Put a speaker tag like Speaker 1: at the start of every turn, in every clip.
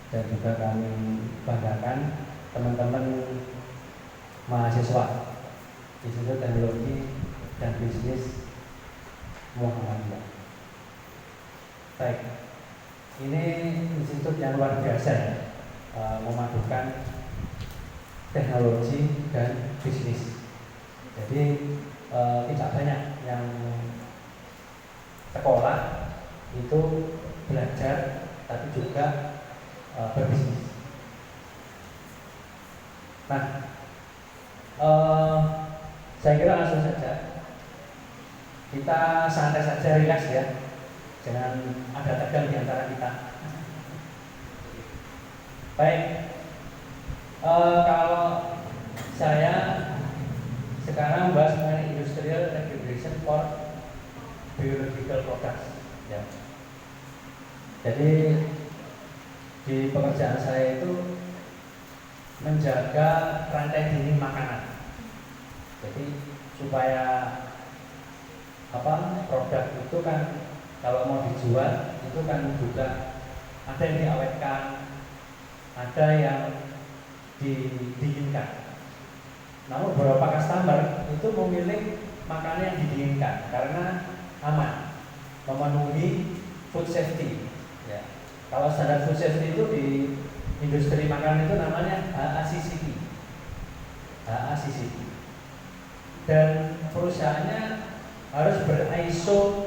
Speaker 1: dan juga kami banggakan teman-teman mahasiswa Institut Teknologi dan Bisnis Muhammadiyah. Baik, ini institut yang luar biasa ya, memadukan teknologi dan bisnis. Jadi tidak banyak yang sekolah itu belajar tapi juga berbisnis. Nah, saya kira langsung saja kita santai saja, rileks ya, jangan ada tegang di antara kita. Baik, kalau saya sekarang bahas mengenai industrial refrigeration for biological products ya. Jadi di pekerjaan saya itu menjaga rantai dingin makanan. Jadi supaya produk itu kan kalau mau dijual itu kan juga ada yang diawetkan, ada yang didinginkan. Namun beberapa customer itu memilih makanan yang didinginkan karena aman, memenuhi food safety. Ya. Kalau standar food safety itu di industri makanan itu namanya HACCP. HACCP. Dan perusahaannya harus ber-ISO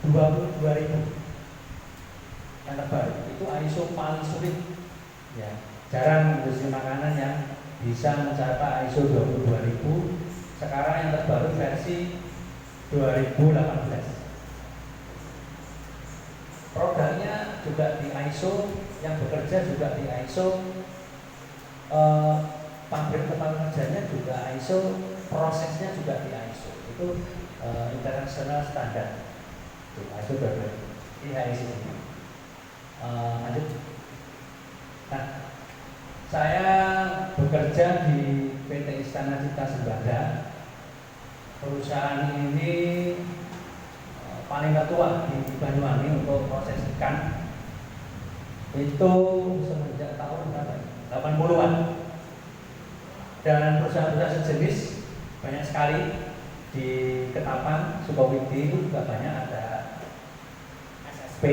Speaker 1: 22000 yang terbaru. Itu ISO paling sulit. Ya. Jarang industri makanan yang bisa mencapai ISO 22000. Sekarang yang terbaru versi 2018. Produknya juga di ISO, yang bekerja juga di ISO, pabrik tempat kerjanya juga ISO, prosesnya juga di ISO. Itu international standard. Itu ISO berarti ISO ini. Lanjut. Nah, saya bekerja di PT Istana Cipta Sembada. Perusahaan ini paling tertua di Banyuwangi untuk proses ikan. Itu semenjak tahun berapa? 80-an. Dan perusahaan-perusahaan sejenis banyak sekali di Ketapang, Sukawiti itu juga banyak. Ada SSP,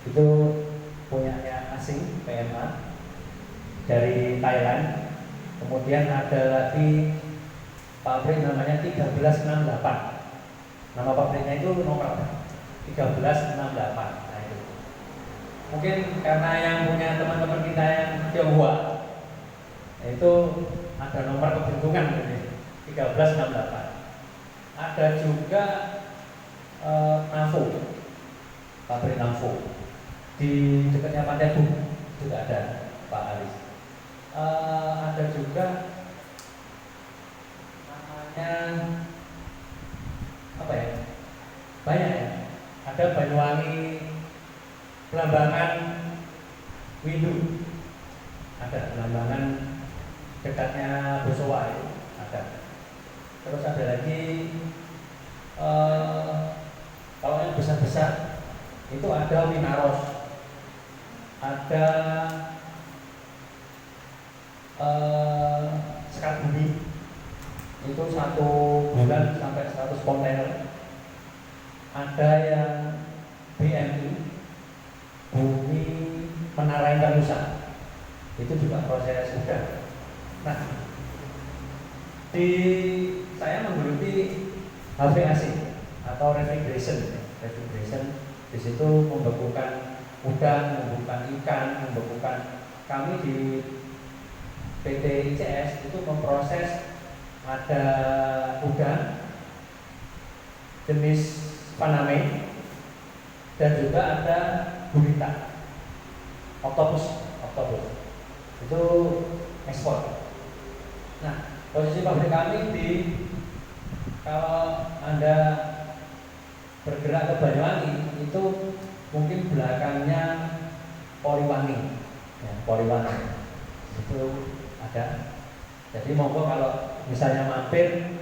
Speaker 1: itu punyanya asing, PMA dari Thailand. Kemudian ada lagi pabrik namanya 1368. Nama pabriknya itu nomor 1368. Nah itu. Mungkin karena yang punya teman-teman kita yang Tionghoa, itu ada nomor keberuntungan ini 1368. Ada juga Navo, pabrik Navo di dekatnya Pantai Bu juga ada Pak Aris. Ada juga namanya apa ya? Banyak ya. Ada Banyuwangi Belambangan Windu, ada Belambangan dekatnya Bosowa itu ada. Terus ada lagi kalau yang besar-besar itu ada Winaros, ada Sekabumi, itu 1 bulan sampai 100 kontainer. Ada yang BMI, Bumi Menara Indonesia, itu juga proses sudah. Nah, saya menggeluti HVAC atau refrigeration. Di situ membekukan udang, membekukan ikan, membekukan. Kami di PT ICS itu memproses ada udang jenis Paname dan juga ada gurita, oktopus itu ekspor. Nah, posisi pabrik kami kalau Anda bergerak ke Banyuwangi itu mungkin belakangnya Poliwangi, ya, Poliwangi itu ada. Jadi monggo kalau misalnya mampir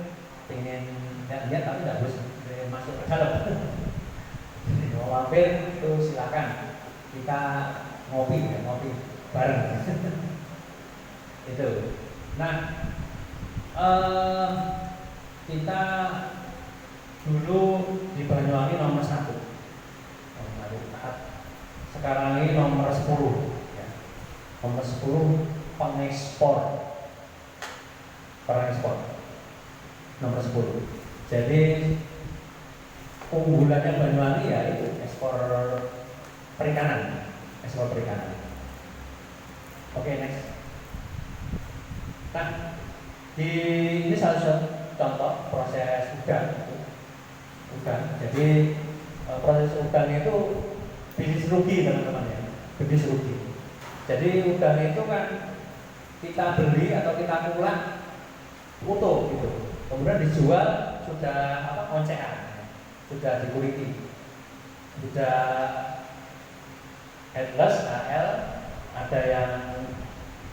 Speaker 1: ingin lihat tapi tidak harus masuk ke dalam. Jadi mau mampir itu silakan. kita ngopi bareng. Itu. Nah, kita dulu di Banyuwangi nomor 1. Sekarang ini nomor 10 ya. Nomor 10 pengekspor nomor 10. Jadi unggulannya Banyuwangi ya itu ekspor perikanan. Oke, next. Nah, ini salah satu contoh proses udang. Jadi proses udang itu bisnis rugi, teman-teman ya. Bisnis rugi. Jadi udang itu kan kita beli atau kita kulah utuh gitu. Kemudian dijual sudah oncekan, sudah dikuliti, sudah headless, HL, ada yang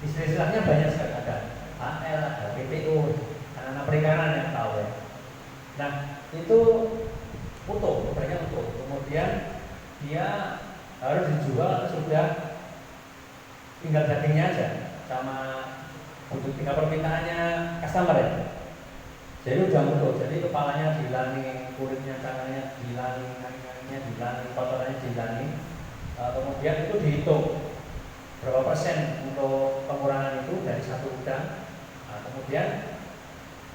Speaker 1: istilahnya banyak sekali, ada HL, ada PPO, anak-anak perikanan yang tahu ya. Nah itu utuh, banyak utuh. Kemudian dia harus dijual sudah tinggal dagingnya aja sama untuk tinggal permintaannya customer ya. Jadi udah utuh, jadi kepalanya dihilangi, kulitnya, tangannya dihilangi, kakinya dihilangi, kotorannya dihilangi. Kemudian itu dihitung berapa persen untuk pengurangan itu dari satu udang. Kemudian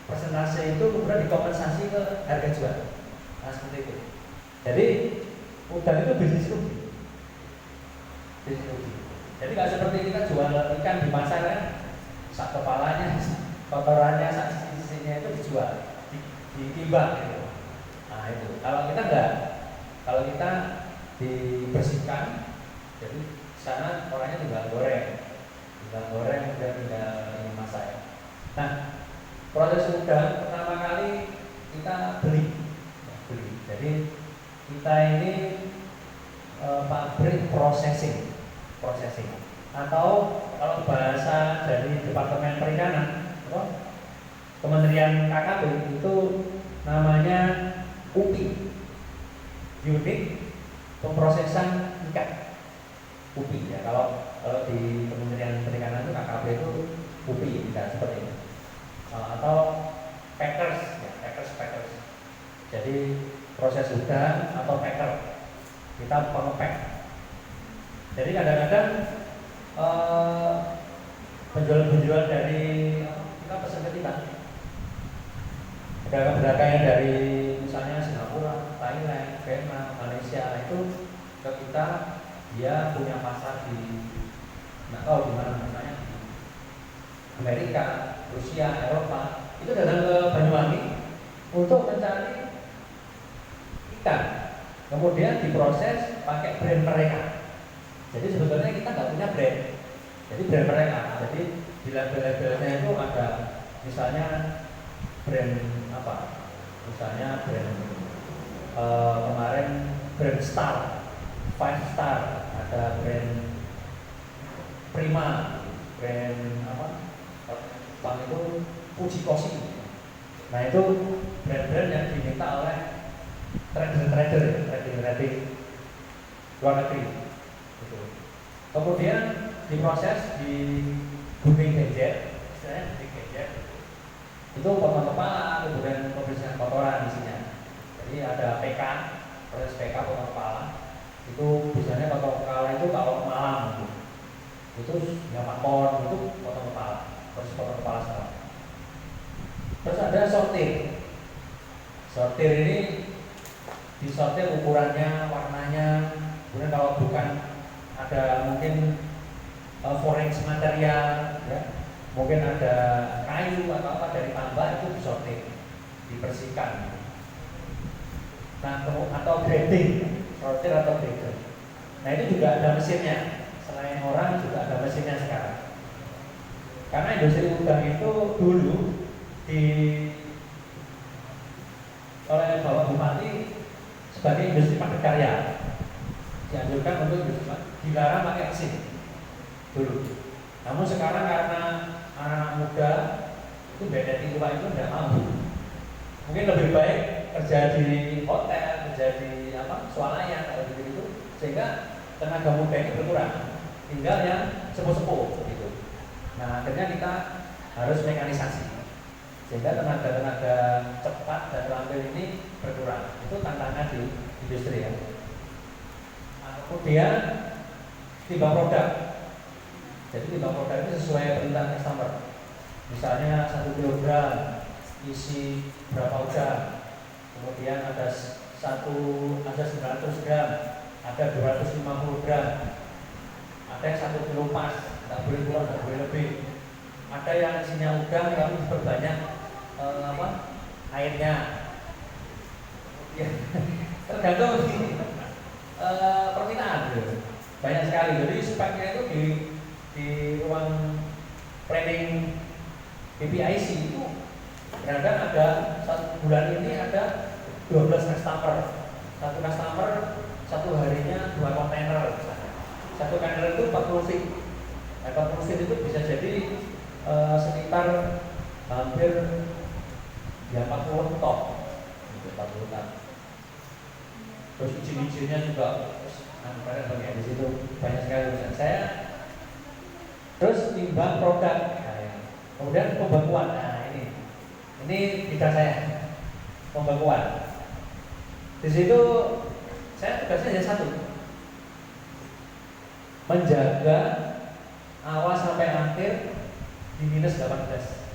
Speaker 1: persentase itu kemudian dikompensasi ke harga jual. Nah seperti itu. Jadi udang itu bisnis rugi. Jadi nggak seperti kita jual ikan di pasar kan, sak kepalanya, kotorannya, sak sisinya itu dijual, ditimbang gitu. Nah itu. Kalau kita enggak, kalau kita dibersihkan, jadi sana orangnya tinggal goreng kemudian tinggal masak ya. Nah proses udang pertama kali kita beli. Jadi kita ini pabrik processing atau kalau bahasa dari Departemen Perikanan, Kementerian KKP itu namanya UPI, Unit Pemprosesan Ikan. UPI ya, kalau di Kementerian Perikanan itu KKP itu UPI, tidak seperti itu. Atau packers ya, packers. Jadi proses udang atau packer, kita pengepack. Jadi kadang-kadang penjual dari kita pesan ke kita, pedagang-pedagang yang dari misalnya Singapura, Thailand, Vietnam, Malaysia itu ke kita, dia punya pasar di nggak tahu di mana, misalnya di Amerika, Rusia, Eropa, itu datang ke Banyuwangi untuk mencari ikan, kemudian diproses pakai brand mereka. Jadi sebetulnya kita nggak punya brand, jadi brand mereka. Jadi di label-labelnya itu ada misalnya brand apa? Misalnya brand kemarin brand Star, 5 Star, ada brand Prima, brand apa? Bang itu Fujikoshi. Nah itu brand-brand yang diminta oleh trader luar negeri. Gitu. Kemudian diproses di gunting gadget, istilahnya gunting gadget. Itu potong kepala, kemudian pembersihan kotoran isinya. Jadi ada PK, proses PK potong kepala. Itu biasanya potong kepala itu kalau malam gitu. Itu nyaman pohon itu potong kepala, proses potong kepala salah. Terus ada sortir. Sortir ini disortir ukurannya, warnanya, kemudian kalau bukan ada mungkin forex material, ya, mungkin ada kayu atau apa dari tambah, itu disortir, dibersihkan. Nah, atau grading, sortir atau grader. Nah itu juga ada mesinnya, selain orang juga ada mesinnya sekarang. Karena industri udang itu dulu oleh Bapak Bupati sebagai industri padat karya, dianjurkan untuk dilarang pakai mesin dulu. Namun sekarang karena anak muda itu beda tua itu tidak mampu, mungkin lebih baik kerja di hotel, kerja di swalayan atau gitu, sehingga tenaga muda ini berkurang, tinggal yang sepuh-sepuh gitu. Nah akhirnya kita harus mekanisasi sehingga tenaga-tenaga cepat dan terampil ini berkurang. Itu tantangan di industri ya. Nah, kemudian timbang produk. Jadi timbang produk ini sesuai perintah customer. Misalnya 1 kilogram isi berapa udang, kemudian ada 900 gram, ada 250 gram, ada yang 1 kilo pas, tidak boleh kurang, tidak boleh lebih. Ada yang isinya udang tapi diperbanyak airnya. Ya, tergantung permintaan. Banyak sekali. Jadi speknya itu di ruang planning PPIC itu kadang ada 1 bulan ini ada 12 customer. Satu customer satu harinya 2 kontainer misalnya. Satu kontainer itu 40 feet. 40 feet itu bisa jadi sekitar hampir ya 40 ton. 40 ton. Terus izin-izinnya juga bagian di situ banyak sekali urusan saya. Terus timbang produk. Kemudian pembekuan. Nah, ini bidang saya. Pembekuan. Di situ saya tugasnya hanya satu. Menjaga awal sampai akhir di minus 18.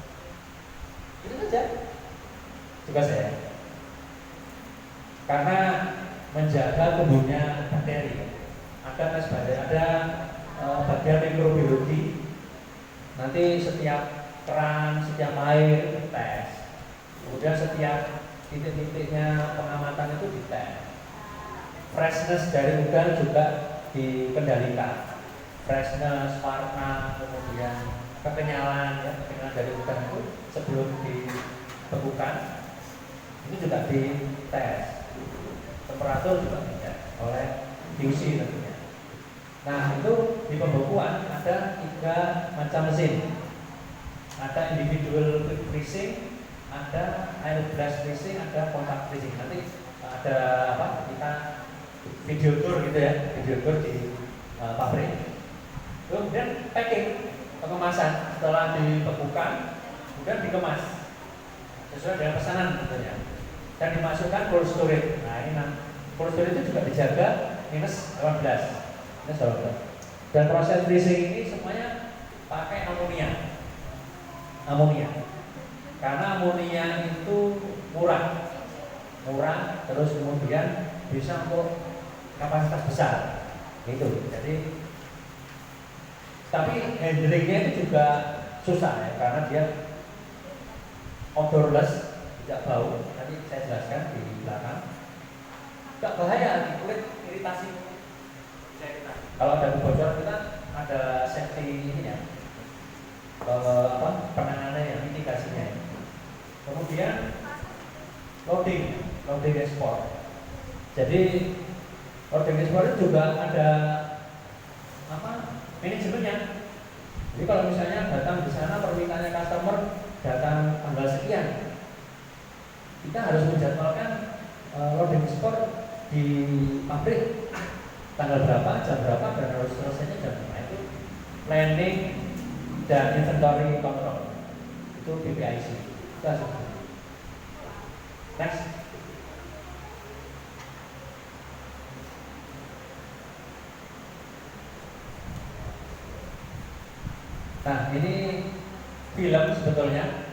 Speaker 1: Itu saja tugas saya. Karena menjaga tumbuhnya bakteri. Ada tes bakteri, ada bagian mikrobiologi. Nanti setiap keran, setiap air dites. Kemudian setiap titik-titiknya pengamatan itu dites. Freshness dari udang juga dikendalikan. Freshness, warna, kemudian kekenyalan, ya, kekenyalan dari udang itu sebelum dibekukan itu juga dites. Temperatur juga dites oleh QC tentunya. Nah itu di pembekuan ada 3 macam mesin. Ada individual freezing, ada air blast freezing, ada contact freezing. Nanti ada kita video tour gitu ya, video tour di pabrik. Kemudian packing, pengemasan setelah dibekukan, kemudian dikemas sesuai dengan pesanan tentunya dan dimasukkan cold storage. Nah ini cold storage itu juga dijaga minus 18. Dan proses freezing ini semuanya pakai amonia. Karena amonia itu murah, terus kemudian bisa untuk kapasitas besar, gitu. Jadi, tapi handlingnya itu juga susah ya, karena dia odorless, tidak bau. Nanti saya jelaskan di belakang. Tidak bahaya di kulit, iritasi. Kalau ada kebocoran kita ada safety ini ya, penanganan yang mitigasinya. Kemudian loading ekspor. Jadi loading ekspor itu juga ada manajemennya. Jadi kalau misalnya datang di sana permintaannya customer datang tanggal sekian, kita harus menjadwalkan loading ekspor di pabrik tanggal berapa, jam berapa, dan harus selesainya jam berapa. Itu planning dan inventory control. Itu PPIC. Next. Nah ini film sebetulnya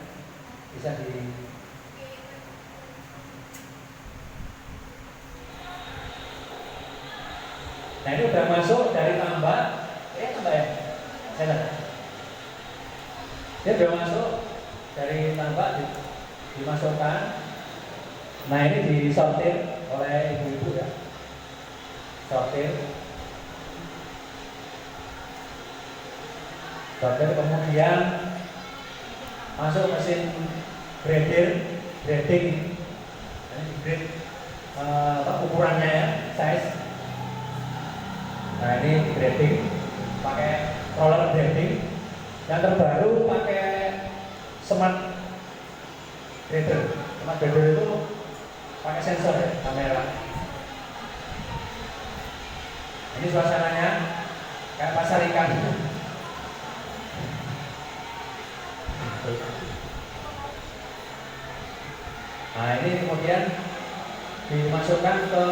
Speaker 1: bisa di Nah ini udah masuk dari tambak, tambak ya, dia udah masuk dari tambak dimasukkan. Nah ini disortir oleh ibu-ibu ya, sortir kemudian masuk mesin grading. Ini grade ukurannya ya, size. Nah ini grading pakai roller grading. Yang terbaru pakai smart grader. Smart grader itu pakai sensor ya, kamera. Ini suasananya kayak pasar ikan. Nah ini kemudian dimasukkan ke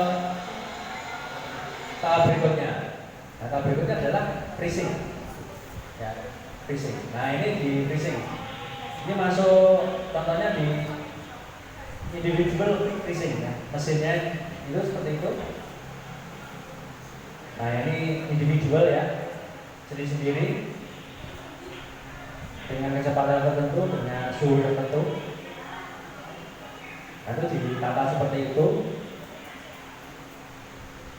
Speaker 1: tahap berikutnya. Nah, tahap berikutnya adalah freezing. Ya, freezing. Nah ini di freezing. Ini masuk contohnya di individual freezing. Ya. Mesinnya itu seperti itu. Nah ini individual ya, sendiri-sendiri dengan kecepatan tertentu, dengan suhu tertentu. Nah itu ditata seperti itu.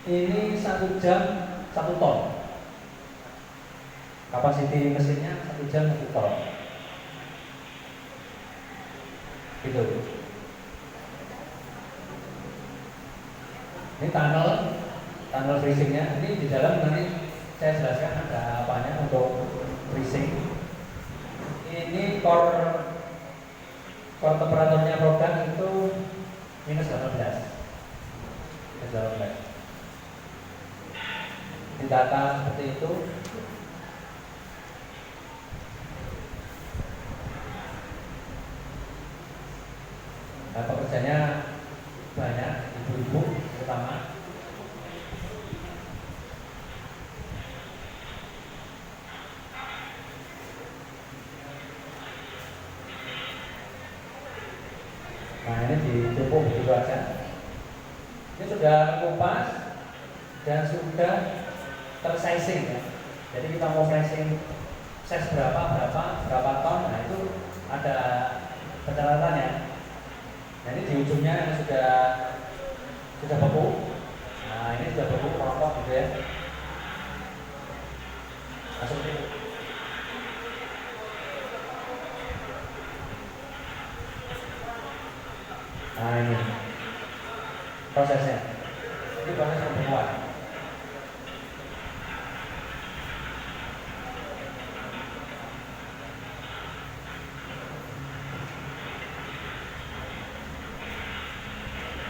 Speaker 1: Ini 1 jam 1 ton. Kapasiti mesinnya 1 jam 1 ton. Gitu. Ini tunnel freezingnya. Ini di dalam nanti saya jelaskan ada apanya untuk freezing. Ini core temperaturnya produk itu minus 18. Ditata seperti itu. Nah, pekerjanya banyak, ibu-ibu terutama. Nah ini ditumpuk begitu aja. Ini sudah kupas dan sudah tersizing ya. Jadi kita mau sizing size berapa ton. Nah itu ada persyaratannya. Nah ini di ujungnya sudah beku. Nah ini sudah beku rontok gitu ya. Masuk itu. Nah ini prosesnya. Ini proses pembekuan.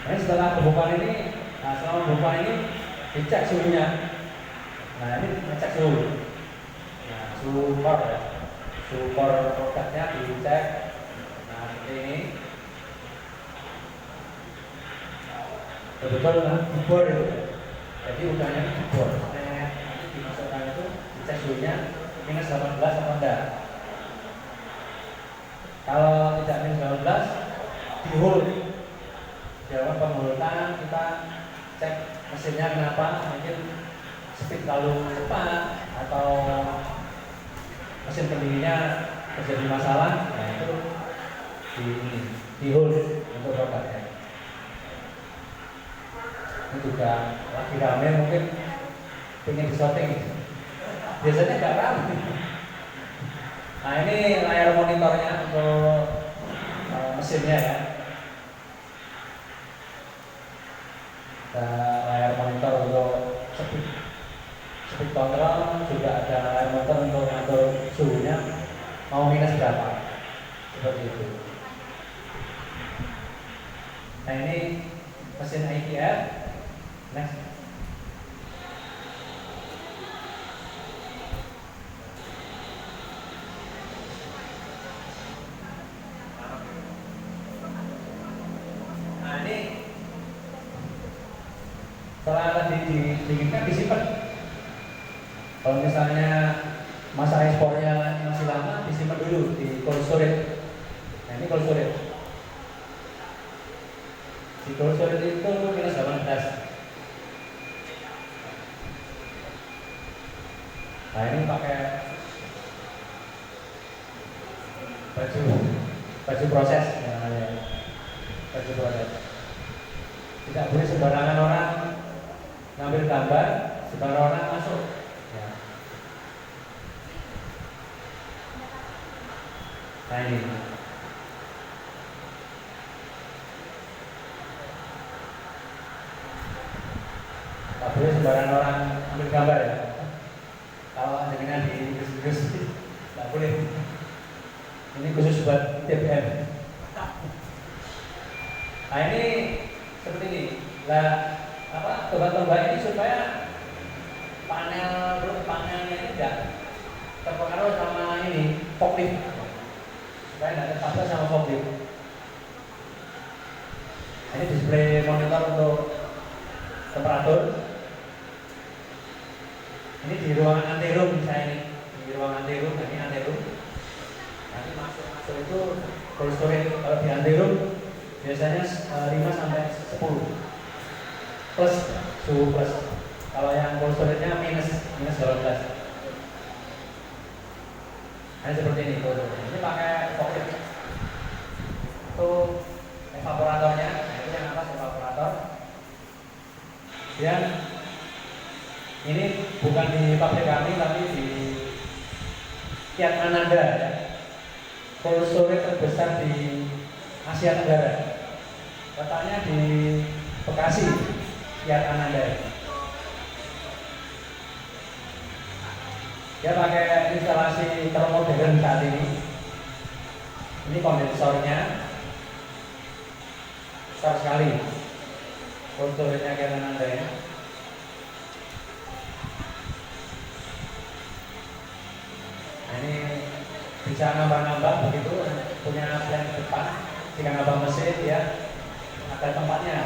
Speaker 1: Nah setelah pembekuan ini, dicek suhunya. Nah ini ngecek suhu. Nah suhu core ya, suhu core produknya dicek. Nah seperti ini. Betul lah, dibor itu. Jadi udahnya dibor. Nanti dimasukkan itu, dicek suhunya minus 18 atau enggak. Kalau tidak minus 18, di hold. Jawaban penghulutan kita cek mesinnya kenapa, mungkin speed terlalu cepat atau mesin pendinginnya terjadi masalah. Nah itu di hold untuk produknya. Ini juga lagi rame, mungkin pengen disorting. Biasanya nggak rame. Nah ini layar monitornya untuk mesinnya ya. Ada layar monitor untuk speed control, juga ada layar monitor untuk atur suhunya mau minus berapa, seperti itu. Nah ini mesin ITF. Next. Nah ini setelah tadi didinginkan disimpan. Kalau misalnya masa ekspornya masih lama, disimpan dulu di cold storage. Nah ini cold storage. Di cold storage itu minus 18. Nah ini pakai baju proses, baju proses. Tidak boleh sembarangan orang ngambil gambar, sembarangan orang masuk. Ya. Nah ini. Tak boleh sembarangan orang ambil gambar ya. Kalau dengan di Inggris tidak boleh. Ini khusus buat TBM. Nah ini seperti ini. Lah tombak-tombak ini supaya panelnya ini tidak terpengaruh sama ini forklift, supaya tidak tertabrak sama forklift. Ini display monitor untuk temperatur. Ini di ruangan anteroom misalnya ini, di ruangan anteroom, ini anteroom. Nanti masuk itu cold storage. Kalau di anteroom biasanya 5 sampai 10 plus suhu plus. Kalau yang cold storage-nya minus 12. Nah, seperti ini cold storage. Ini pakai forklift. Itu evaporatornya. Nah, itu yang atas evaporator. Dan ini bukan di pabrik kami tapi di Fiat Ananda ya. Cold storage terbesar di Asia Tenggara. Letaknya di Bekasi, Fiat Ananda. Dia pakai instalasi termodern saat ini. Ini kondensornya besar sekali. Cold storage-nya Fiat Ananda ya. Nah, ini bisa nambah-nambah begitu, punya plan depan. Jika nambah mesin ya ada tempatnya.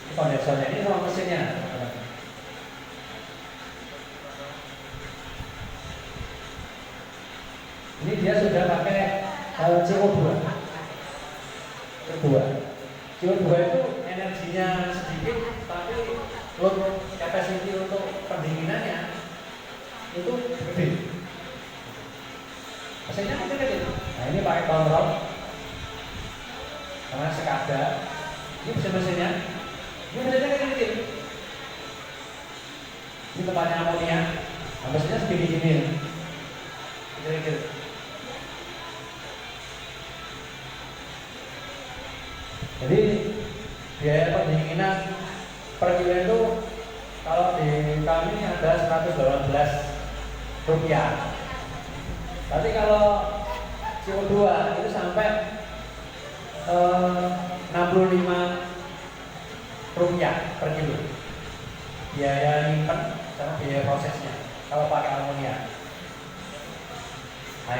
Speaker 1: Ini kondensornya, ini sama mesinnya. Ini dia sudah pakai CO2. CO2 itu energinya sedikit, tapi load capacity untuk pendinginannya itu gede. Mesinnya mungkin kecil. Nah, ini pakai kontrol karena sekada. Ini mesinnya. Ini mesinnya kecil-kecil. Ini tempatnya amonia. Nah, mesinnya segini-gini. Kecil-kecil. Jadi biaya pendinginan per kilo itu kalau di kami ada 118 rupiah. Tapi kalau CO2 itu sampai 65 rupiah per kilo. Biaya nyimpen sama biaya prosesnya kalau pakai amonia. Nah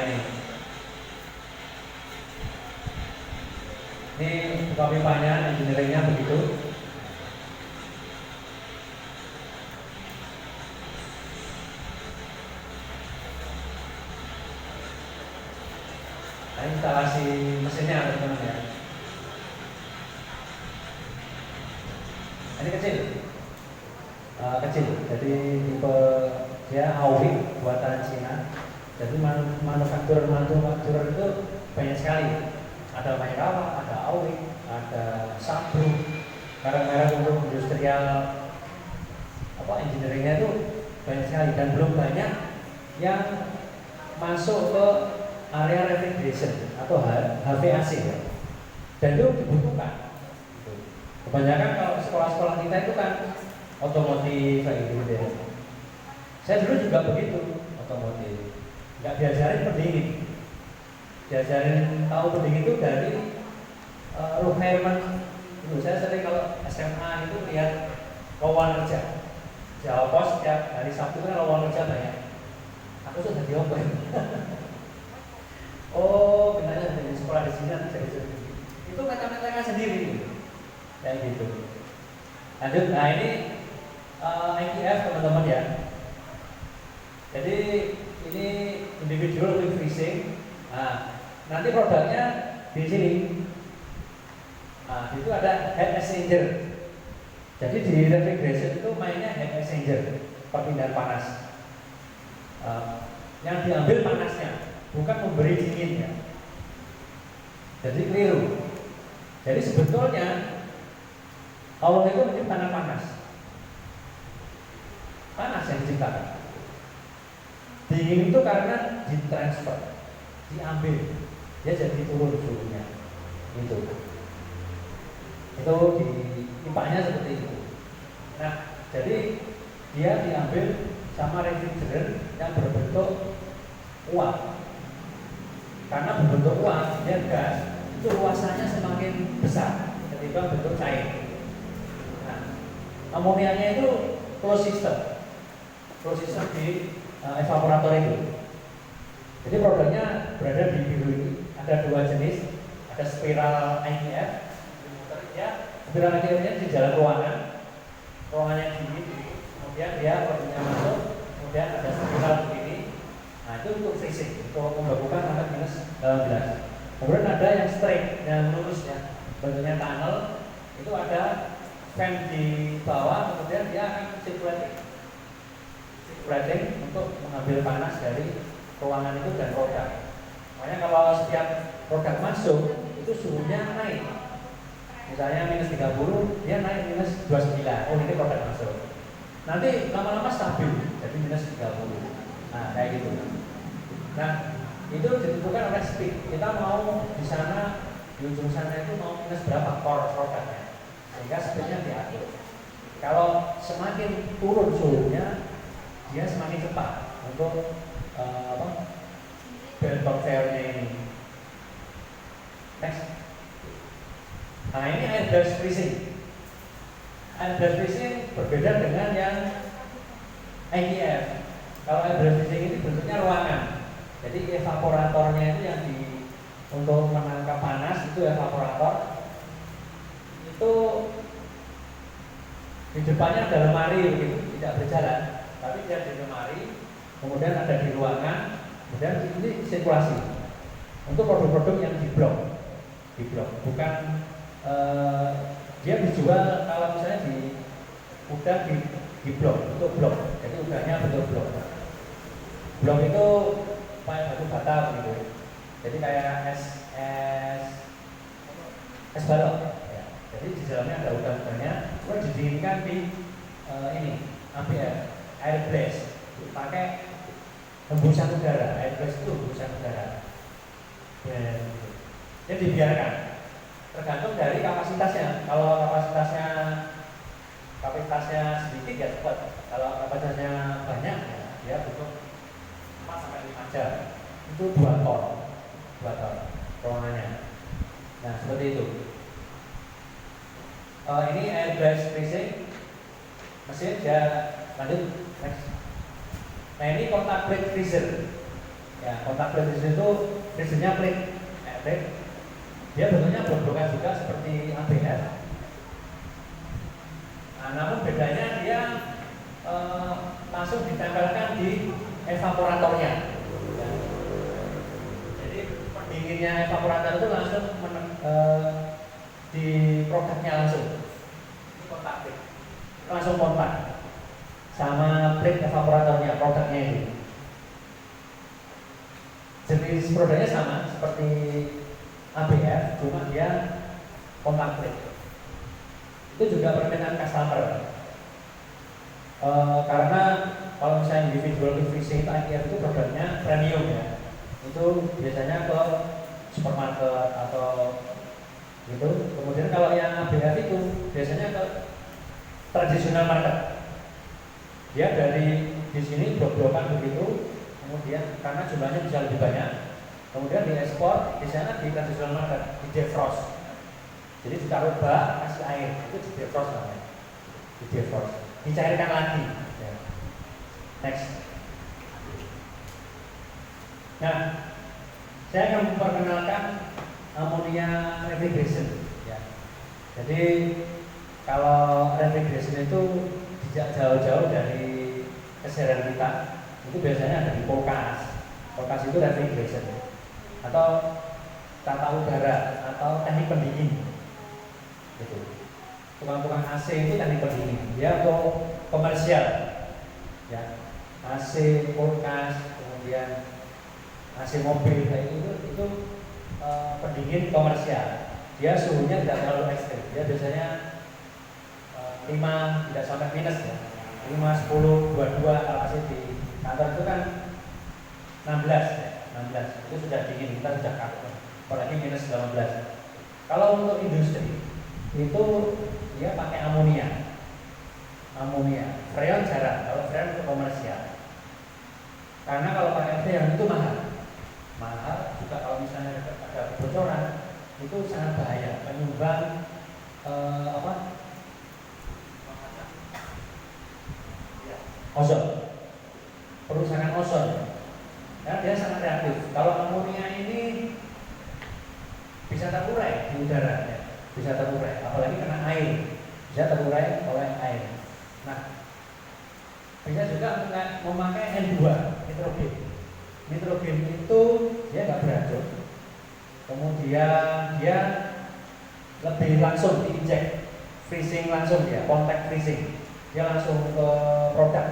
Speaker 1: ini buka pipanya, engineeringnya begitu. Nah, instalasi mesinnya teman-teman ya. Ini kecil, jadi tipe dia Hauwing buatan Cina. Jadi manufaktur itu banyak sekali. Ada Mairawa, ada Hauwing, ada Sabru, merek-merek untuk industrial engineeringnya itu banyak sekali, dan belum banyak yang masuk ke area refrigeration atau HVAC ya. Dan itu dibutuhkan. Kebanyakan kalau sekolah-sekolah kita itu kan otomotif kayak gitu ya. Saya dulu juga begitu, otomotif. Nggak diajarin pendingin. Diajarin tahu pendingin itu dari requirement. Saya sering kalau SMA itu lihat lowongan kerja. Jawa Pos setiap hari Sabtu kan lowongan kerja banyak. Aku sudah dioper. Oh, benar dari sekolah di sini nanti jadi itu meta-metanya sendiri, kayak gitu. Lanjut, nah ini IPF teman-teman ya. Jadi ini individual quick freezing. Nah, nanti produknya di sini. Nah, itu ada heat exchanger. Jadi di refrigeration itu mainnya heat exchanger, perpindahan panas. Yang diambil panasnya, bukan memberi dingin ya. Jadi keliru. Jadi sebetulnya Allah itu menciptakan panas yang diciptakan. Dingin itu karena ditransfer, diambil, dia jadi turun suhunya. Itu di IPA-nya seperti itu. Nah, jadi dia diambil sama refrigerant yang berbentuk uap. Karena berbentuk uap, dia gas, itu luasannya semakin besar ketimbang bentuk cair. Nah, amonianya itu closed system di evaporator itu. Jadi produknya berada di biru ini. Ada dua jenis, ada spiral IDF. Ya, spiral IDF nya di dalam ruangannya dingin, kemudian dia produknya masuk, kemudian ada spiral begini. Nah itu untuk freezing, untuk membakukan sampai minus 18. Kemudian ada yang straight, yang lurus ya, bentuknya tunnel. Itu ada fan di bawah, kemudian dia akan circulating untuk mengambil panas dari ruangan itu dan produk. Makanya kalau setiap produk masuk itu suhunya naik. Misalnya minus 30, dia naik minus 29. Oh ini produk masuk. Nanti lama-lama stabil, jadi minus 30. Nah kayak gitu. Nah itu ditentukan oleh speed. Kita mau di sana, di ujung sana itu mau minus berapa produknya, sehingga speednya diatur. Kalau semakin turun suhunya, dia semakin cepat untuk belt conveyor-nya ini. Next. Nah ini air burst freezing. Air burst freezing berbeda dengan yang IDF. Kalau air burst freezing ini bentuknya ruangan. Jadi evaporatornya itu yang untuk menangkap panas itu evaporator. Itu di depannya ada lemari begitu, tidak berjalan, tapi dia di lemari. Kemudian ada di ruangan, kemudian ini sirkulasi untuk produk-produk yang di blok, bukan dia dijual kalau misalnya udah di blok, untuk blok, jadi udahnya bentuk blok. Blok itu kayak batu bata begitu, jadi kayak es balok. Ya. Jadi di dalamnya ada udang-udangnya, kemudian didinginkan di ini air blast. Pakai hembusan udara, air blast itu hembusan udara. Dan jadi dibiarkan, tergantung dari kapasitasnya. Kalau kapasitasnya sedikit ya cepat. Kalau kapasitasnya banyak ya dia butuh 4 sampai 5 jam. Itu 2 ton ruangannya. Nah seperti itu. Ini air blast freezing mesin. Dia lanjut next. Nah ini kontak plate freezer. Ya, kontak plate freezer itu freezernya plate. Dia bentuknya blok-blokan juga seperti ABF. Nah, namun bedanya dia langsung ditempelkan di evaporatornya. Ya. Jadi pendinginnya evaporator itu langsung di produknya langsung. Ini kontak plate. Langsung kontak sama plate evaporatornya, produknya ini. Jenis produknya sama seperti ABF, cuma dia kontak plate. Itu juga permintaan customer. Karena kalau misalnya individual freezing itu IDF itu produknya premium ya. Itu biasanya ke supermarket atau gitu. Kemudian kalau yang ABF itu biasanya ke tradisional market. Dia dari di sini blok-blokan begitu, kemudian karena jumlahnya bisa lebih banyak, kemudian diekspor di sana di tradisional market, di defrost. Jadi ditaruh bak, kasih air, itu di defrost namanya. Di defrost, dicairkan lagi. Ya. Next. Nah, saya akan memperkenalkan ammonia refrigeration. Ya. Jadi kalau refrigeration itu tidak jauh-jauh dari keseharian kita, itu biasanya ada di kulkas. Kulkas itu refrigeration atau tata udara atau teknik pendingin. Gitu. Tukang-tukang AC itu teknik pendingin. Dia untuk komersial. Ya. AC, kulkas, kemudian AC mobil kayak itu pendingin komersial. Dia suhunya tidak terlalu ekstrim. Dia biasanya 5 tidak sampai minus ya. 5, 10, 22 kalau masih di kantor itu kan 16 ya. 16 itu sudah dingin, kita sudah kaku. Apalagi minus 18. Kalau untuk industri itu dia pakai amonia. Freon jarang. Kalau freon itu komersial. Karena kalau pakai freon itu mahal juga. Kalau misalnya ada kebocoran itu sangat bahaya, penyumbang ozon, perusakan ozon. Karena dia sangat reaktif. Kalau amonia ini bisa terurai di udara, ya. Bisa terurai, apalagi kena air, bisa terurai oleh air. Nah, bisa juga memakai N2, nitrogen. Nitrogen itu dia nggak beracun, kemudian dia lebih langsung diinjek, freezing langsung dia, kontak freezing, dia langsung ke produk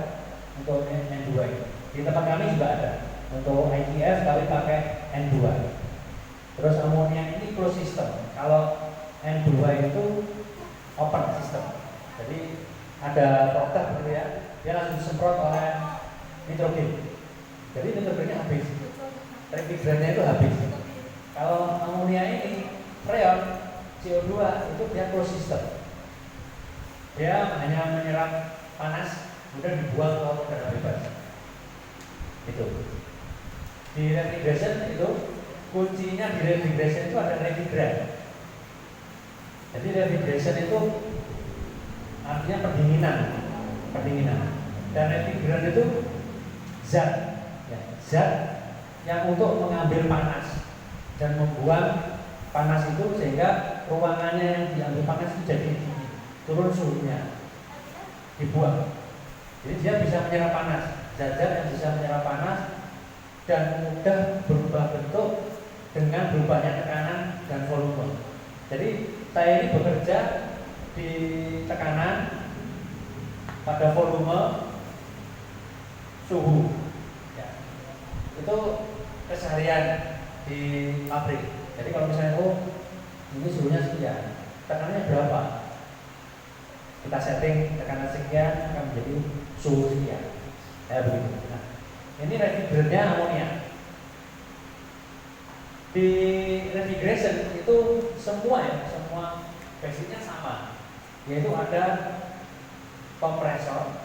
Speaker 1: untuk N2 ini. Di tempat kami juga ada untuk ITF tapi pakai N2. Terus amonia ini closed system. Kalau N2 itu open system. Jadi ada produk gitu ya, dia langsung disemprot oleh nitrogen. Jadi nitrogennya habis, refrigerannya itu habis. Kalau amonia ini freon CO2 itu dia closed system. Dia hanya menyerap panas, kemudian dibuang ke udara bebas. Itu. Di refrigeration itu kuncinya di refrigeration itu ada refrigerant. Jadi refrigeration itu artinya pendinginan. Dan refrigerant itu zat, ya, zat yang untuk mengambil panas dan membuang panas itu sehingga ruangannya yang diambil panas itu jadi turun suhunya, dibuang. Jadi dia bisa menyerap panas, zat-zat yang bisa menyerap panas dan mudah berubah bentuk dengan berubahnya tekanan dan volume. Jadi saya ini bekerja di tekanan pada volume suhu, ya. Itu keseharian di pabrik. Jadi kalau misalnya ini suhunya sekian, tekanannya berapa? Kita setting tekanan sekian akan menjadi suhu sekian. Begitu. Nah, ini refrigerantnya amonia. Di refrigeration itu semua basicnya sama, yaitu ada kompresor,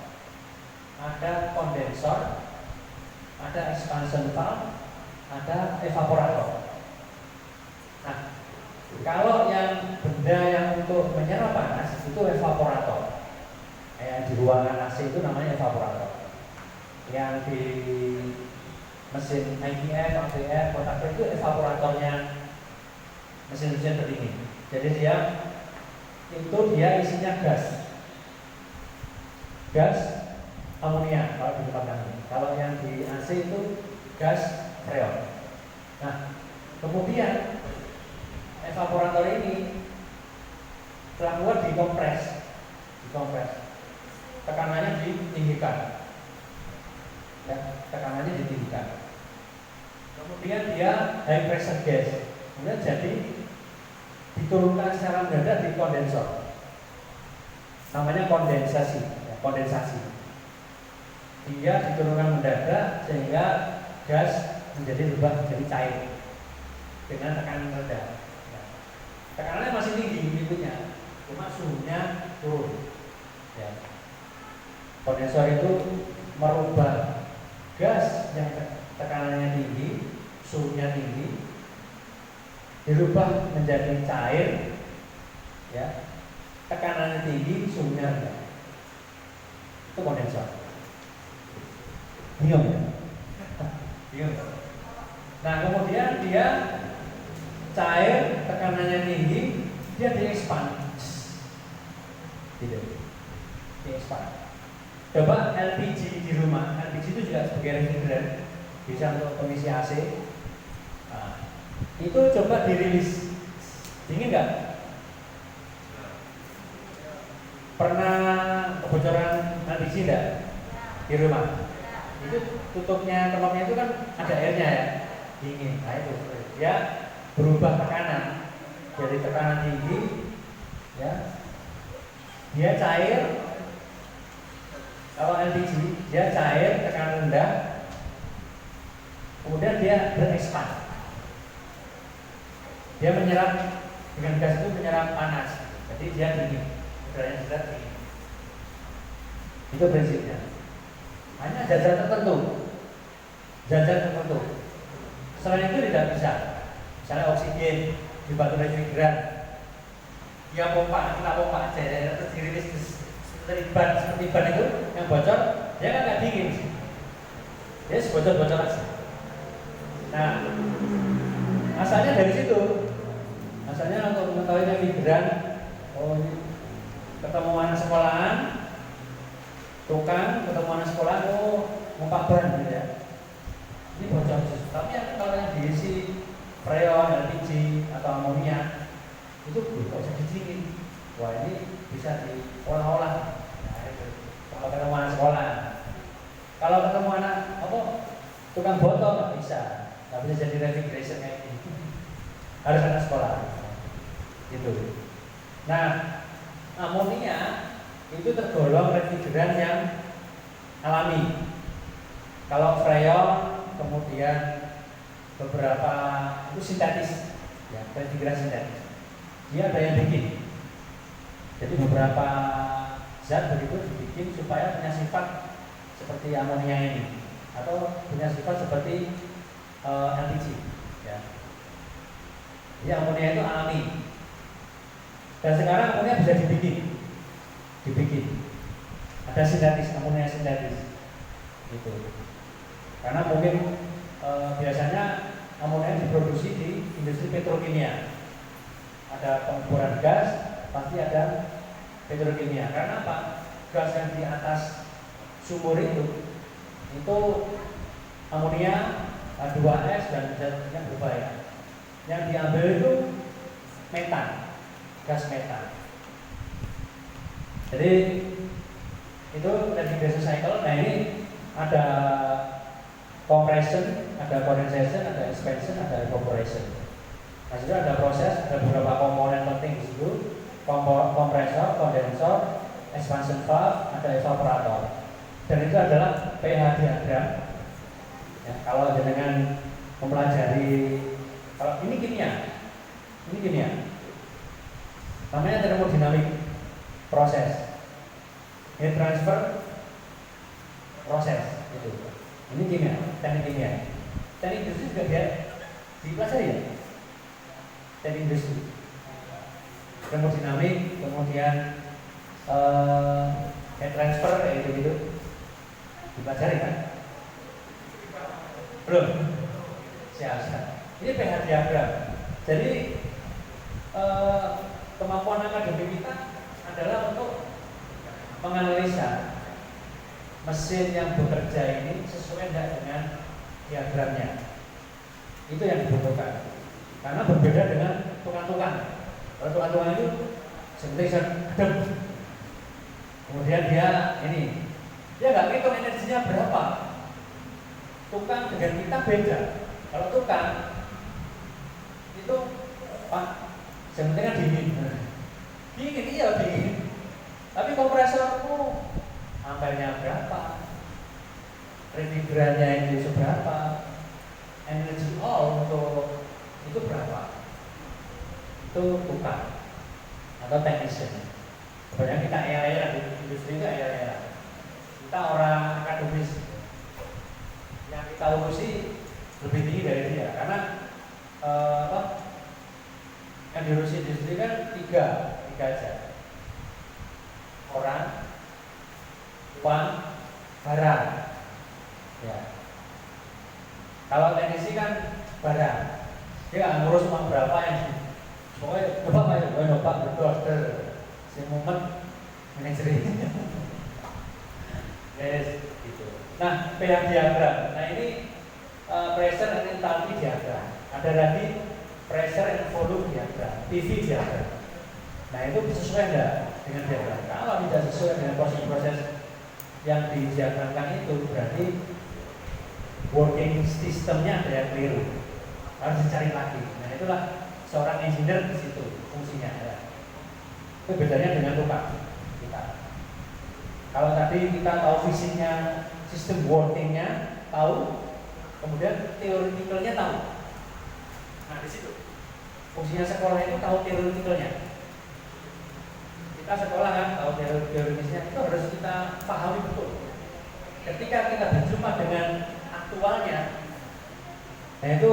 Speaker 1: ada kondensor, ada expansion valve, ada evaporator. Nah, kalau yang benda yang untuk menyerap panas itu evaporator. Yang di ruangan AC itu namanya evaporator. Yang di mesin ITF, ABF, kotak itu evaporatornya mesin-mesin pendingin. Jadi dia isinya gas amonia kalau di tempat kami. Kalau yang di AC itu gas freon. Nah, kemudian evaporator ini setelah keluar dikompres, tekanannya ditinggikan. Ya, tekanannya ditinggikan. Kemudian dia high pressure gas, kemudian jadi diturunkan secara mendadak di kondensor. Namanya kondensasi. Dia diturunkan mendadak sehingga gas berubah menjadi cair dengan tekanan rendah. Ya. Tekanannya masih tinggi inputnya, cuma suhunya turun. Ya. Kondensor itu merubah gas yang tekanannya tinggi, suhunya tinggi, dirubah menjadi cair, ya, tekanannya tinggi, suhunya rendah. Itu kondensor. Bingung ya? Bingung. Nah, kemudian dia cair, tekanannya tinggi, dia diekspand. Gitu. Diekspand. Coba LPG di rumah, LPG itu juga sebagai refrigerant, bisa untuk kondisi AC. Nah, itu coba dirilis, dingin nggak? Pernah kebocoran LPG nggak di rumah? Itu tutupnya, kenopnya itu kan ada airnya ya, dingin. Nah itu dia berubah tekanan, jadi tekanan tinggi, ya, dia cair. Kalau LPG dia cair, tekanan rendah, kemudian dia berekspand. Dia menyerap, dengan gas itu menyerap panas, jadi dia dingin, udaranya sedang dingin. Itu prinsipnya. Hanya zat-zat tertentu. Selain itu tidak bisa. Misalnya oksigen di batu refrigeran, dia pompa, kita pompa aja, terus dirilis seperti ban itu yang bocor, dia kan nggak dingin, dia sebocor-bocor aja. Nah, asalnya dari situ, asalnya untuk mengetahui refrigeran, oh ini ketemu anak sekolahan, tukang ketemu anak sekolahan, oh ngumpak ban gitu ya. Ini bocor. Tapi kalau yang diisi freon, LPG atau amonia itu nggak usah didingin. Wah ini bisa diolah-olah. Nah, itu. Kalau ketemu anak sekolah, kalau ketemu anak apa tukang botol nggak bisa jadi refrigeration kayak ini. Harus anak sekolah. Gitu. Nah, amonia itu tergolong refrigeran yang alami. Kalau freon kemudian beberapa itu sintetis, ya refrigeran sintetis. Dia ada yang bikin. Jadi beberapa zat begitu dibikin supaya punya sifat seperti amonia ini, atau punya sifat seperti LPG. Ya. Jadi amonia itu alami. Dan sekarang amonia bisa dibikin. Ada sintetis, amonia sintetis. Itu. Karena mungkin biasanya amonia diproduksi di industri petrokimia. Ada pengukuran gas, pasti ada petrokimia. Karena apa? Gas yang di atas sumur itu amonia, H2S dan zat-zat berbahaya. Yang diambil itu metan, gas metan. Jadi itu refrigeration cycle. Nah ini ada compression, ada condensation, ada expansion, ada evaporation. Nah, itu ada proses, ada beberapa komponen penting di situ. Kompresor, kondensor, expansion valve, ada evaporator. Dan itu adalah pH diagram. Ya, kalau dengan mempelajari, kalau ini kimia, namanya termodinamik proses, heat transfer proses itu. Ini kimia, teknik kimia. Teknik industri juga dia dipelajari ya. Teknik industri, termodinamik, kemudian heat transfer kayak gitu dipelajari kan? Belum? Siap. Ini pH diagram. Jadi kemampuan akademik kita adalah untuk menganalisa mesin yang bekerja ini sesuai tidak dengan diagramnya. Itu yang dibutuhkan. Karena berbeda dengan tukang-tukang. Kalau tukang-tukang itu seperti sedem. Kemudian dia nggak ngitung energinya berapa. Tukang dengan kita beda. Kalau tukang itu sebenarnya dingin. Dingin. Tapi kompresormu ampernya berapa? Refrigerannya itu seberapa? Energi all untuk itu berapa? Itu tukang atau technician. Sebenarnya kita di industri itu kita orang akademis yang kita urusi lebih tinggi dari dia. Karena yang diurusi industri kan tiga aja. Orang, uang, barang. Ya. Kalau teknisi kan barang. Dia nggak ngurus uang berapa yang pokoknya nyoba berdorder si momen manajer ini. Yes, gitu. Nah, pH diagram. Nah ini pressure and enthalpy diagram. Ada lagi pressure and volume diagram, PV diagram. Nah itu sesuai enggak dengan diagram? Kalau tidak sesuai dengan proses-proses yang didiagramkan itu, berarti working sistemnya ada yang keliru. Harus dicari lagi. Nah itulah seorang engineer di situ fungsinya. Ya. Itu bedanya dengan tukang kita. Kalau tadi kita tahu fisiknya, sistem workingnya tahu, kemudian teoretikalnya tahu. Nah di situ fungsinya sekolah itu tahu teoretikalnya. Kita sekolah kan tahu teoritisnya, itu harus kita pahami betul. Ketika kita berjumpa dengan aktualnya, nah itu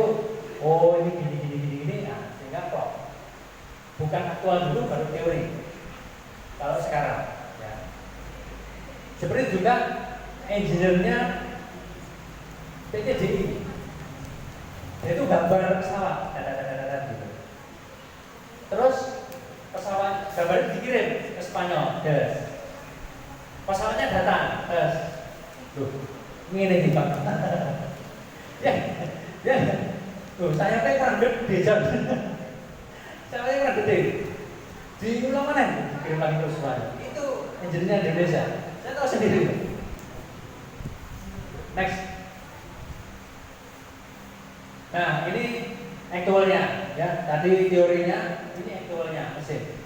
Speaker 1: ini gini, nah sehingga klop. Bukan aktual dulu baru teori. Kalau sekarang, ya. Seperti juga engineer-nya PTDI. Itu gambar pesawat, gitu. Terus pesawat gambarnya dikirim ke Spanyol, pesawatnya datang, tuh, ini nih Pak. ya, tuh saya kurang gede jam, saya kurang gede. Diulang mana? Dikirim lagi ke Spanyol. Itu engineer Indonesia. Saya tahu sendiri. Next. Nah, ini actualnya, ya. Tadi teorinya, ini actualnya mesin.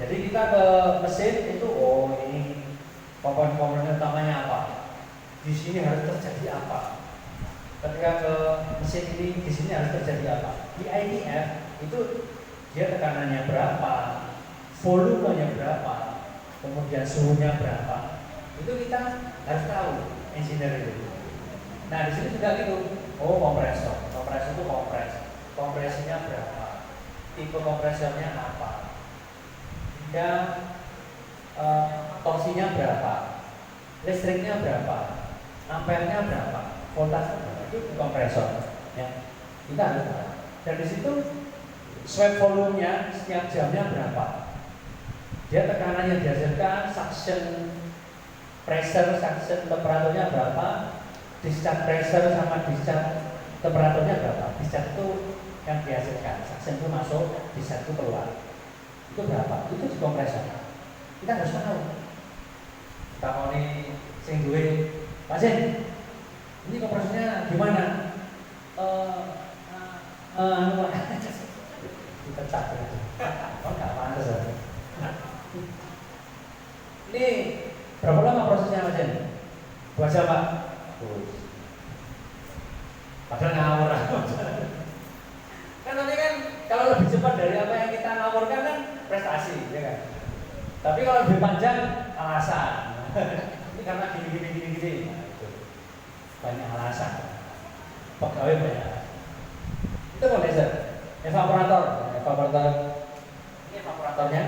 Speaker 1: Jadi kita ke mesin itu, oh ini komponen utamanya apa? Di sini harus terjadi apa? Ketika ke mesin ini, di sini harus terjadi apa? Di IDF itu dia tekanannya berapa, volumenya berapa, kemudian suhunya berapa. Itu kita harus tahu, engineer itu. Nah, di sini juga gitu. Oh, kompresor itu kompresinya berapa, tipe kompresornya apa, dan torsinya berapa, listriknya berapa, ampernya berapa, voltasenya berapa, itu kompresor. Ya, kita harus tahu. Dan di situ sweep volumenya setiap jamnya berapa, dia tekanan yang dihasilkan, suction pressure, suction temperaturnya berapa, discharge pressure sama discharge temperaturnya berapa. Discharge itu yang dihasilkan, suction itu masuk, discharge itu keluar. Itu berapa? Itu di kompresor. Kita harus tahu. Kita mau nih sing duwe pasien. Ini kompresornya gimana? Dipecah gitu. Oh, enggak pantas ya. Ini berapa lama prosesnya Mas Jen? Buat siapa? Padahal ngawur. Kan nanti kan kalau lebih cepat dari apa yang kita ngawurkan kan prestasi, ya kan? Tapi kalau lebih panjang alasan. Ini karena gini. Nah, itu banyak alasan. Pegawai banyak. Itu kondenser, evaporator. Ini evaporatornya.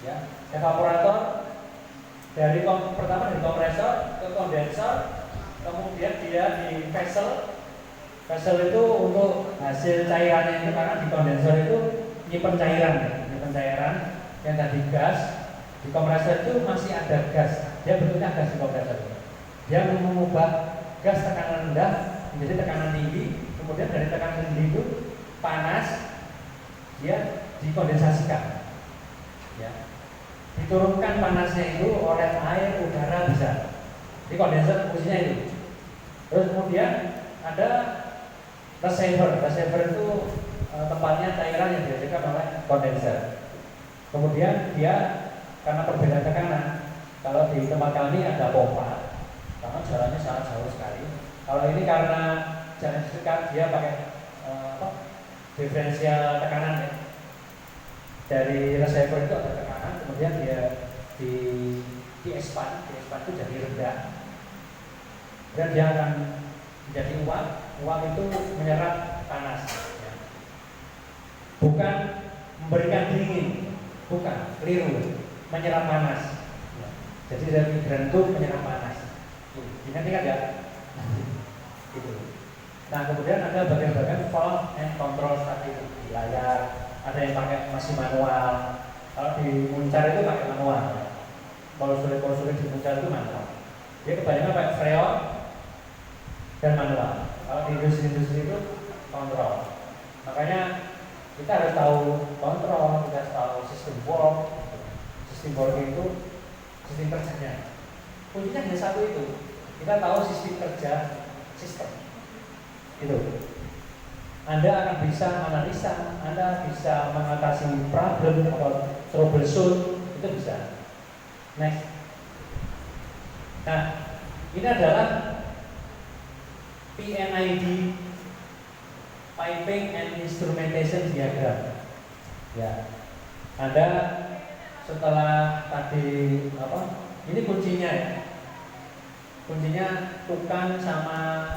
Speaker 1: Ya, evaporator pertama dari kompresor ke kondensor, kemudian dia di vessel. Vessel itu untuk hasil cairannya itu, karena di kondensor itu nyimpen cairan yang tadi gas. Di kompresor itu masih ada gas, dia bentuknya gas di kompresor. Dia mengubah gas tekanan rendah menjadi tekanan tinggi, kemudian dari tekanan tinggi itu panas, dia dikondensasikan. Ya. Diturunkan panasnya itu oleh air, udara bisa. Di kondenser fungsinya itu. Terus kemudian ada receiver itu tempatnya cairan yang dihasilkan oleh kondenser. Kemudian dia karena perbedaan tekanan, kalau di tempat kami ada pompa, karena jalannya sangat jauh sekali. Kalau ini karena jalan dekat, dia pakai diferensial tekanan ya. Dari receiver itu ada tekanan, kemudian dia di expand itu jadi rendah, dan dia akan menjadi uap itu menyerap panas, ya. Bukan memberikan dingin, bukan, keliru, menyerap panas, ya. Jadi dari hidran itu menyerap panas. Ingat ya. Gitu. Nah, kemudian ada bagian-bagian valve and control tadi di layar. Ada yang pakai masih manual. Kalau di muncar itu pakai manual. Kalau sulit di muncar itu manual. Dia kebanyakan pakai freon dan manual. Kalau di industri itu kontrol. Makanya kita harus tahu kontrol, kita harus tahu sistem work. Sistem work itu sistem kerjanya. Kuncinya hanya satu itu. Kita tahu sistem kerja sistem. Itu. Anda akan bisa analisa, Anda bisa mengatasi problem atau troubleshoot, itu bisa. Next. Nah, ini adalah PNID, Piping and Instrumentation Diagram. Ya, Anda setelah tadi ini kuncinya ya. Kuncinya tukang sama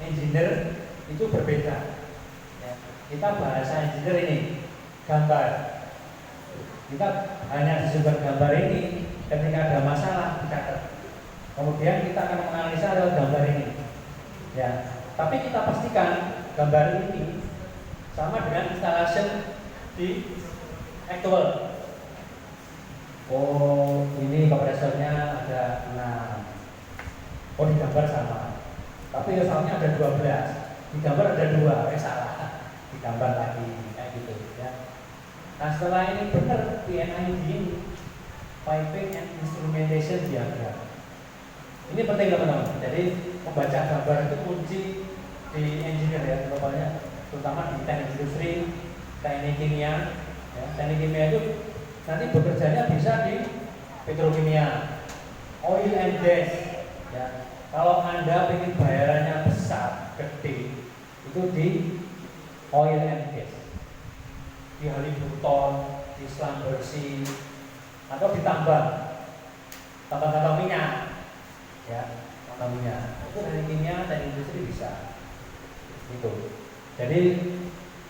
Speaker 1: engineer itu berbeda. Ya, kita bahasa engineer ini gambar. Kita hanya disebut gambar ini ketika ada masalah dicatat. Kemudian kita akan menganalisa lewat gambar ini. Ya, tapi kita pastikan gambar ini sama dengan installation di actual. Oh, ini kompresornya ada 6. Oh, di gambar sama. Tapi soalnya ada 12. Di gambar ada 2, salah. Di gambar lagi kayak gitu ya. Nah, setelah ini benar PNID ini, Piping and Instrumentation Diagram. Ini penting teman-teman. Jadi membaca gambar itu kunci di engineer ya, terutama di teknik industri, teknik kimia. Ya, teknik kimia itu nanti bekerjanya bisa di petrokimia, oil and gas. Ya, kalau Anda ingin bayarannya besar, gede, itu di oil and gas, di Haliburton, di Schlumberger, atau di tambang minyak. Ya, tambang minyak. Itu dari kimia dan industri bisa. Itu. Jadi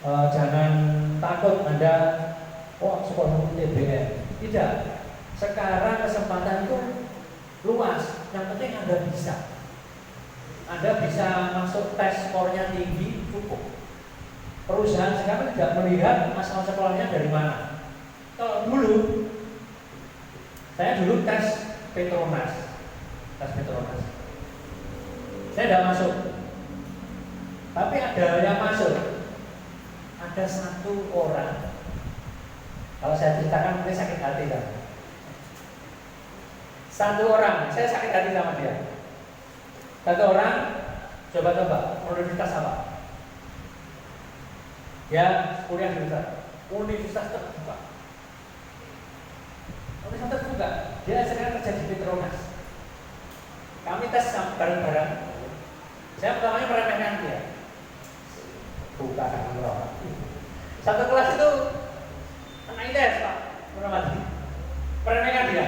Speaker 1: jangan takut Anda sekolah TBM. Tidak. Sekarang kesempatan itu luas. Yang penting Anda bisa. Anda bisa masuk tes skornya tinggi, cukup. Perusahaan sekarang tidak melihat asal sekolahnya dari mana. Kalau dulu, saya dulu tes Petronas. Saya tidak masuk. Tapi ada yang masuk. Ada 1 orang. Kalau saya ceritakan mungkin sakit hati kan. 1 orang, saya sakit hati sama dia. 1 orang, coba tebak, universitas apa? Ya, kuliah di universitas terbuka. Universitas terbuka. Dia sekarang kerja di Petronas. Kami tes bareng-bareng. Saya pertamanya meremehkan dia. Buka kamera. 1 kelas itu anak ITS Pak, meremehkan dia.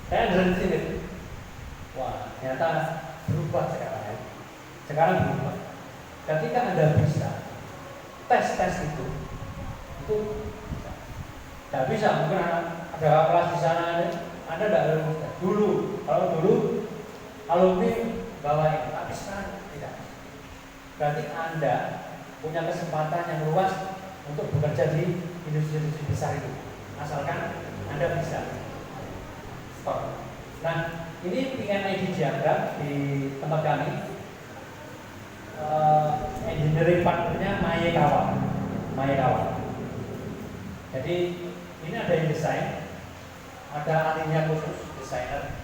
Speaker 1: Saya dari sini. Wah, ternyata berubah sekarang ya. Sekarang berubah. Ketika Anda bisa tes itu bisa. Tidak bisa, mungkin ada kelas di sana Anda tidak lulus. Kalau dulu alumni bawain, tapi sekarang tidak. Berarti Anda punya kesempatan yang luas untuk bekerja di industri-industri besar itu, asalkan Anda bisa. Stop. Nah, ini PNID diagram di tempat kami. Engineering partnernya Maekawa. Jadi ini ada yang desain, ada ahlinya khusus, desainer.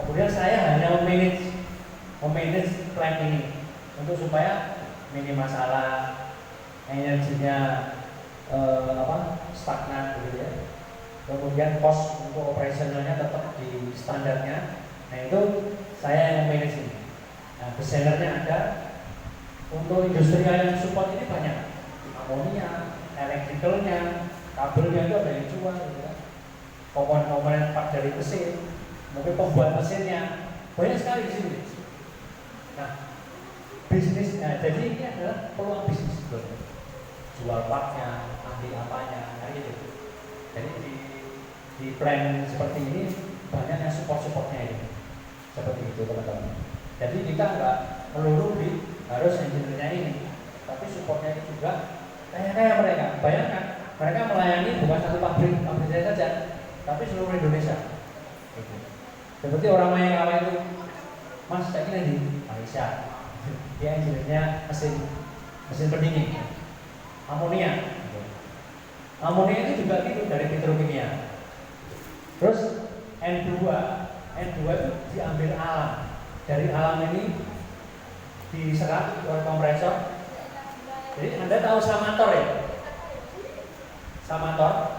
Speaker 1: Kemudian saya hanya memanage plant ini untuk supaya minim masalah, energinya stagnan gitu ya. Kemudian cost untuk operasionalnya tetap di standarnya. Nah, itu saya yang memanage ini. Nah, desainernya ada. Untuk industri yang support ini banyak, amonia, elektrikalnya, kabelnya itu ada yang jual gitu kan. Komponen-komponen part dari mesin, mungkin pembuat mesinnya banyak sekali di sini. Nah, bisnisnya, jadi ini adalah peluang bisnis sebenarnya. Jual partnya, ambil apanya, kayak gitu. Jadi di plan seperti ini banyaknya support-supportnya ini, seperti itu teman-teman. Jadi kita nggak melulu di harus engineer-nya ini, tapi supportnya ini juga kayak mereka. Bayangkan, mereka melayani bukan satu pabrik saja, tapi seluruh Indonesia. Seperti orang Maekawa itu, Mas, saya kira di Malaysia, dia engineer-nya mesin pendingin, amonia. Amonia itu juga gitu dari petrokimia. Terus N2 itu diambil alam. Dari alam ini diserap oleh kompresor. Jadi Anda tahu Samator ya? Samator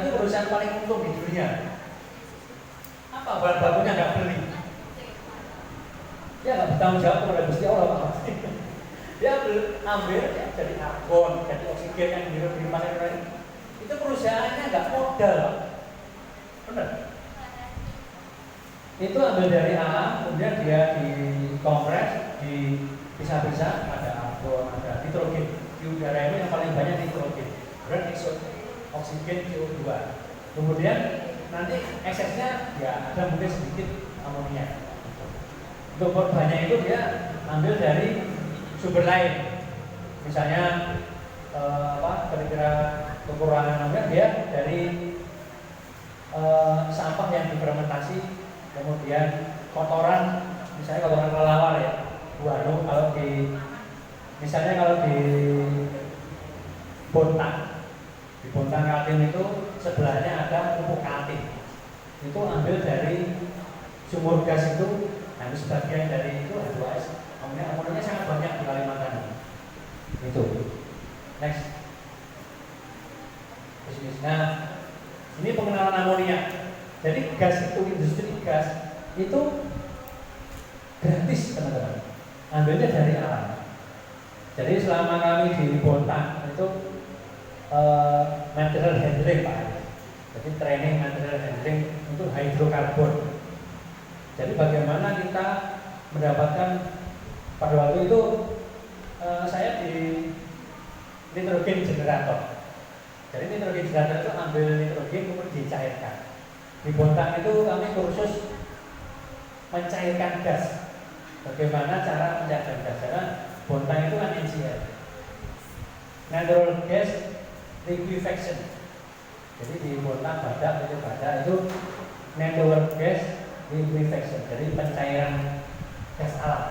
Speaker 1: itu perusahaan paling untung di dunia. Apa bahan bakunya nggak beli? Dia nggak bertanggung jawab kepada Gusti Allah Pak. Dia ambil ya, jadi argon, jadi oksigen yang dihirup di rumah sakit. Itu perusahaannya nggak modal, benar? Itu ambil dari alam, kemudian dia dikompres, dipisah-pisah, ada argon, ada nitrogen. Di udara itu yang paling banyak nitrogen, kemudian oksigen CO2. Kemudian nanti eksesnya ya ada mungkin sedikit amonia. Untuk korbannya itu dia ambil dari sumber lain, misalnya kira-kira kekurangan amonia dia dari sampah yang difermentasi, kemudian kotoran, misalnya kotoran kelelawar ya, buah kalau di misalnya kalau di Bontang Kaltim itu sebelahnya ada pupuk Kaltim, itu ambil dari sumur gas itu, nah sebagian dari itu H2S, amoninya sangat banyak di Kalimantan itu. Next. Nah, ini pengenalan amonia. Jadi gas itu, industri gas itu gratis teman-teman, ambilnya dari alam. Jadi selama kami di Bontang itu material handling Pak, jadi training material handling untuk hidrokarbon. Jadi bagaimana kita mendapatkan, pada waktu itu saya di nitrogen generator. Jadi nitrogen generator itu ambil nitrogen kemudian dicairkan. Di Bontang itu kami kursus mencairkan gas. Bagaimana cara mencairkan gas? Karena Bontang itu kan NCL, natural gas liquefaction. Jadi di Bontang Badak itu natural gas liquefaction. Jadi pencairan gas alam.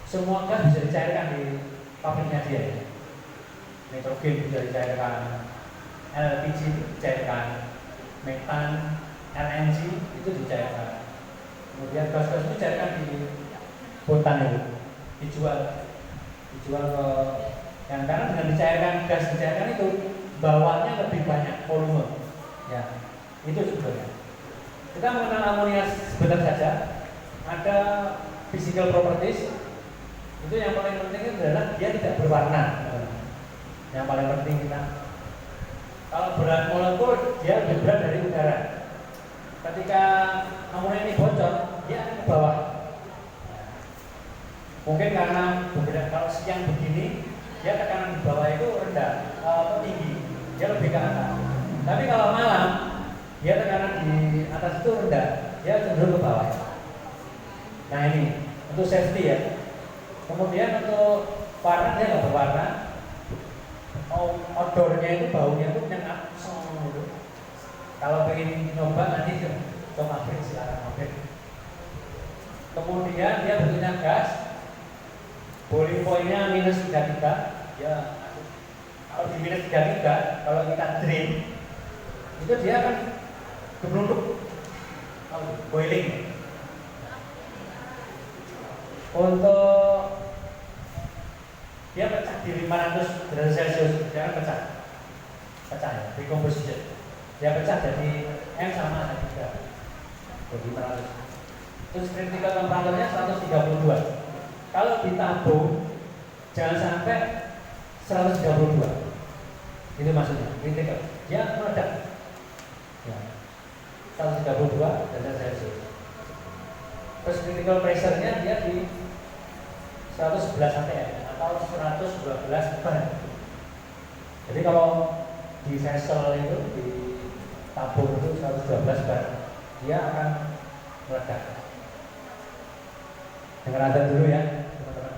Speaker 1: Semua gas bisa dicairkan di pabriknya dia. Nitrogen bisa dicairkan, LPG dicairkan, metan, LNG itu dicairkan. Kemudian gas-gas itu dicairkan di Bontang itu, dijual ke yang, karena dengan dicairkan itu bawahnya lebih banyak volume. Ya, itu sebetulnya. Kita mengenal amonia sebentar saja. Ada physical properties. Itu yang paling penting adalah dia tidak berwarna. Yang paling penting kita, kalau berat molekul dia lebih berat dari udara. Ketika amonia ini bocor, dia akan ke bawah. Mungkin karena berbeda, kalau siang begini dia tekanan di bawah itu rendah atau tinggi, dia lebih ke atas. Tapi kalau malam dia tekanan di atas itu rendah, dia cenderung ke bawah. Nah ini untuk safety ya. Kemudian untuk warna dia nggak berwarna. Odornya itu, baunya itu nyengat gitu. Kalau pengen nyoba nanti coba pabrik, silakan pabrik. Kemudian dia bentuknya gas. Boiling point-nya minus 33 ya. Kalau di minus 33, kalau kita drain itu dia akan gemerunduk, boiling. Untuk dia pecah di 500 derajat Celcius, dia akan pecah ya, decomposition. Dia pecah jadi M sama H3 jadi 500. Terus critical temperature-nya 132. Kalau ditabung jangan sampai 132. Itu maksudnya critical. Dia meledak. Ya. 132 derajat Celcius. Terus critical pressure-nya dia di 111 atm atau 112 bar. Jadi kalau di vessel itu di tabung itu 112 bar, dia akan meledak. Dengar azan dulu ya, teman-teman.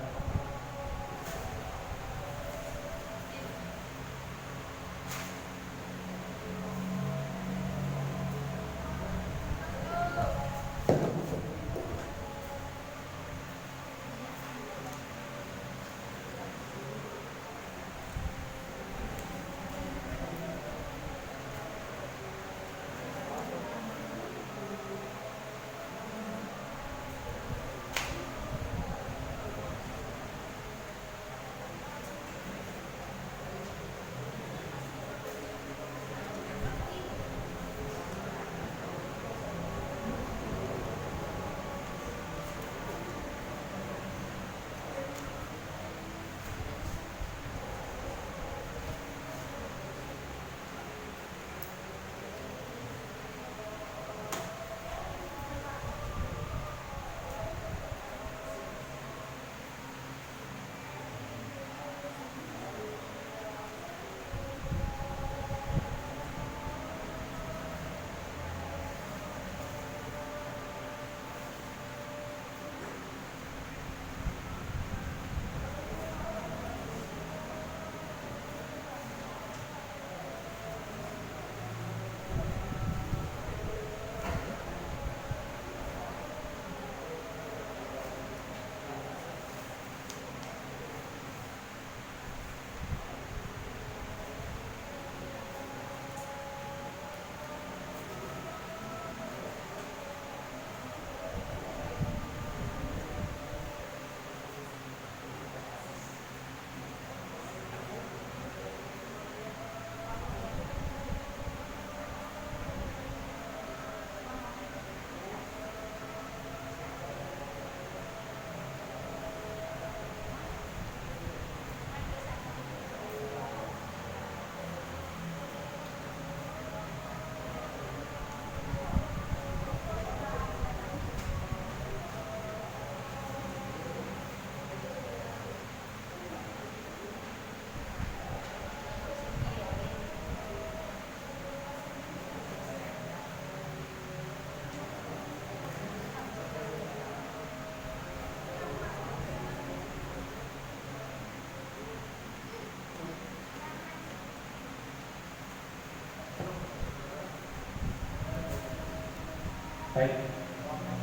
Speaker 1: Baik,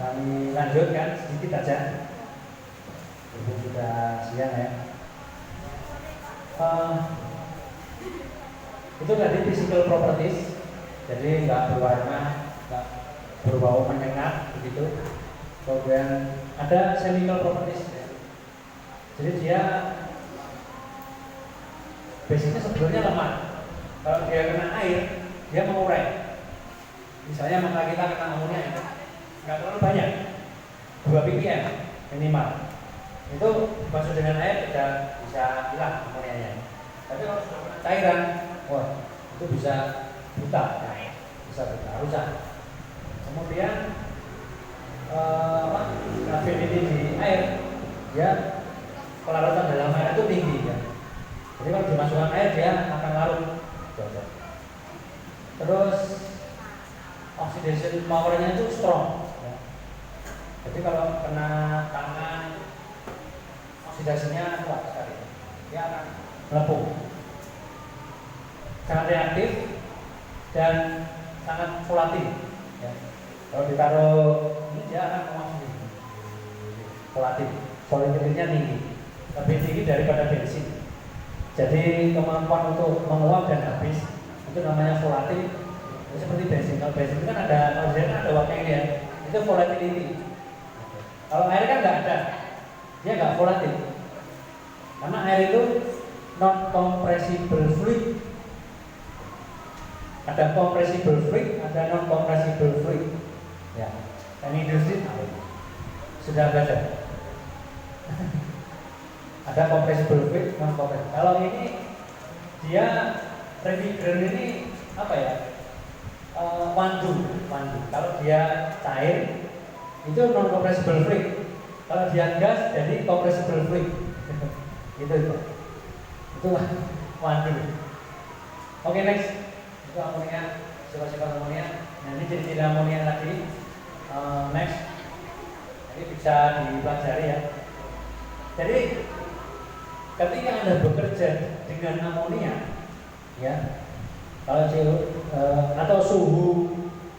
Speaker 1: kami lanjutkan sedikit aja. Sudah siang ya. Itu tadi physical properties, jadi nggak berwarna, nggak berbau menyengat begitu. Kemudian ada chemical properties, jadi dia basicnya sebetulnya lemah. Kalau dia kena air, dia mengurai. Misalnya mata kita kena amonia itu nggak terlalu banyak, 2 ppm minimal. Itu dibasuh dengan air sudah bisa hilang amonianya. Tapi kalau sudah kena cairan, wah itu bisa buta, ya. Bisa buta, rusak. Kemudian acidity di air, dia kelarutan dalam air itu tinggi ya. Jadi kalau dimasukkan air dia akan larut. Terus oxidation powernya itu strong ya. Jadi kalau kena tangan, oksidasinya kuat sekali, dia akan melepuh, sangat reaktif dan sangat volatil ya. Kalau ditaruh ini dia akan menguasai, volatil, volatilitinya tinggi, lebih tinggi daripada bensin. Jadi kemampuan untuk menguap dan habis itu namanya volatil. Itu seperti bensin. Kalau bensin itu kan ada, kalau ada waktunya ya, itu volatility. Kalau air kan nggak ada, dia nggak volatil. Karena air itu non compressible fluid. Ada compressible fluid, ada non compressible fluid. Ya, dan industri sudah belajar. Ada compressible fluid, non compressible. Kalau ini dia refrigerant ini apa ya? Wandu. Kalau dia cair itu non compressible fluid. Kalau dia gas jadi compressible fluid. Itulah wandu. Oke, next. Itu amonia, sifat-sifat amonia. Nah, ini ciri-ciri amonia tadi. Next. Ini bisa dipelajari ya. Jadi ketika Anda bekerja dengan amonia, ya, kalau atau suhu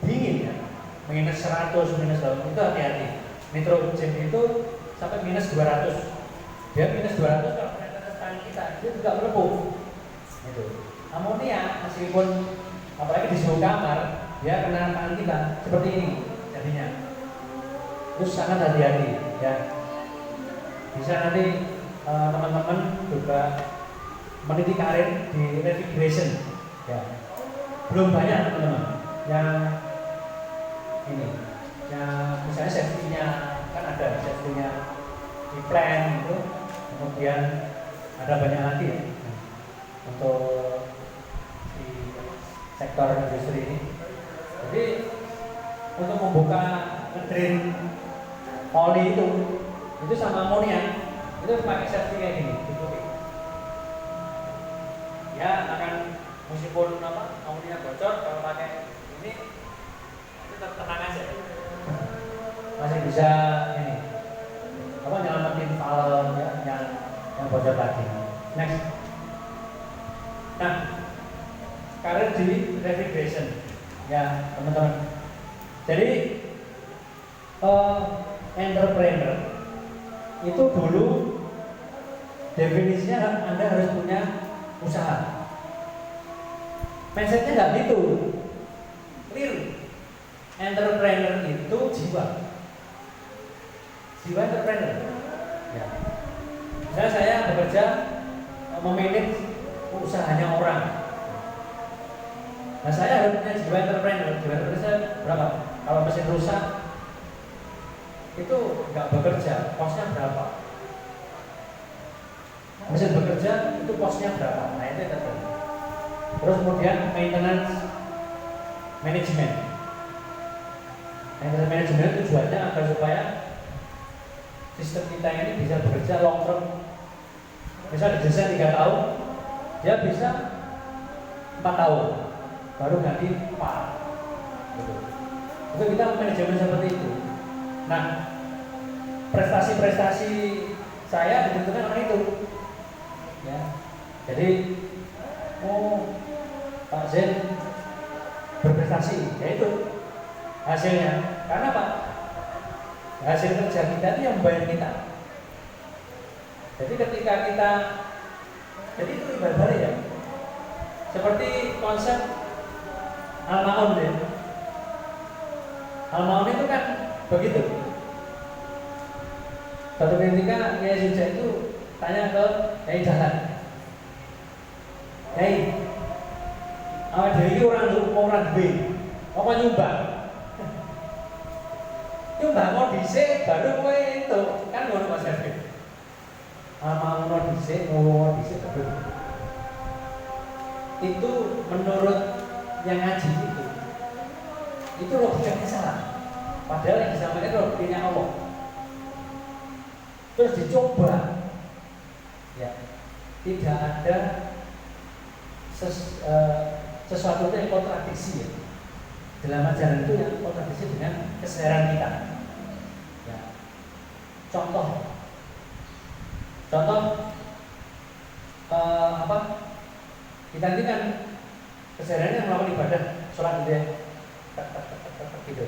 Speaker 1: dingin ya, minus 100, minus 100, itu hati-hati. Nitrogen itu sampai minus 200. Dia minus 200 kalau ternyata ke tangan kita, itu juga melepuh. Itu. Amonia meskipun apalagi di suhu kamar, dia kena tangan kita seperti ini jadinya. Terus sangat hati-hati ya. Bisa nanti teman-teman juga meniti karir di refrigeration ya. Belum banyak teman-teman yang ini, yang misalnya safety-nya kan ada safety-nya di plant itu, kemudian ada banyak lagi ya untuk di sektor industri ini. Jadi untuk membuka ngedrain oli itu sama amonia itu pakai safety kayak gini, ditutup. Ya akan meskipun amonia bocor, kalau pakai ini tetap tenang aja, masih bisa ini nyelamatin valve ya, yang bocor tadi. Next. Nah, karir di refrigeration ya teman-teman. Jadi entrepreneur itu dulu definisinya Anda harus punya usaha. Mindsetnya nggak gitu. Clear. Entrepreneur itu jiwa entrepreneur. Ya. Misalnya saya bekerja memanage usahanya orang. Nah, saya harus punya jiwa entrepreneur. Jiwa entrepreneur saya berapa? Kalau mesin rusak itu nggak bekerja, kosnya berapa? Mesin bekerja itu kosnya berapa? Nah, itu entrepreneur. Terus kemudian maintenance management. Maintenance management tujuannya agar supaya sistem kita ini bisa bekerja long term. Bisa didesain 3 tahun, dia bisa 4 tahun, baru ganti part. Itu kita manajemen seperti itu. Nah, prestasi-prestasi saya ditentukan oleh itu. Ya, jadi Pak Zen berprestasi, yaitu hasilnya Karena apa? Hasil kerja kita itu yang membayar kita. Jadi ketika kita, jadi itu ibadah ya. Seperti konsep al-ma'un ya. Al-ma'un itu kan begitu. Suatu ketika Kiai Suja itu tanya ke Kiai Jalan, Kiai, awak dewi orang duwe, apa nyumbang? Nyumbang mau dhisik baru kowe itu kan ngono Mas Hafid. Mau dhisik, mau dhisik baru. Itu menurut yang ngaji itu logikanya salah. Padahal yang disampaikan itu logikanya Allah. Terus dicoba, ya, tidak ada sesuatu yang kontradiksi ya. Dalam ajaran itu yang kontradiksi dengan kesadaran kita. Ya. Contoh apa? Kita ini kan kesadarannya melakukan ibadah, sholat gitu ya, gitu.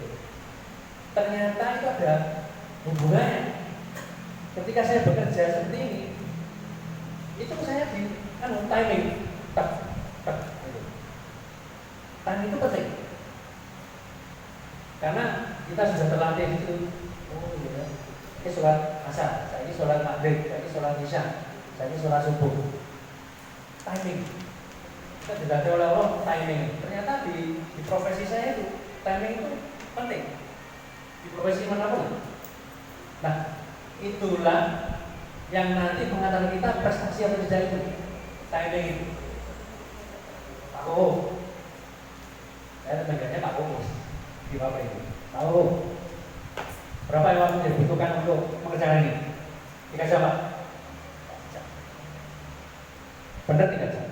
Speaker 1: Ternyata itu ada hubungannya. Ketika saya bekerja seperti ini, itu saya di timing, gitu. Timing itu penting, karena kita sudah terlatih itu. Oh iya, ini sholat asar, saya ini sholat maghrib, saya ini sholat isya, saya ini sholat subuh. Timing, kita dilatih oleh Allah timing. Ternyata di profesi saya itu timing itu penting. Di profesi manapun. Nah, itulah yang nanti mengantar kita prestasi atau tidak itu. Timing itu. Pak Kowo, saya tegaknya Pak Kowo di Bapak ini. Pak Kowo, berapa yang waktu yang dibutuhkan untuk mengerjakan ini? 3 jam Pak. Benar 3 jam.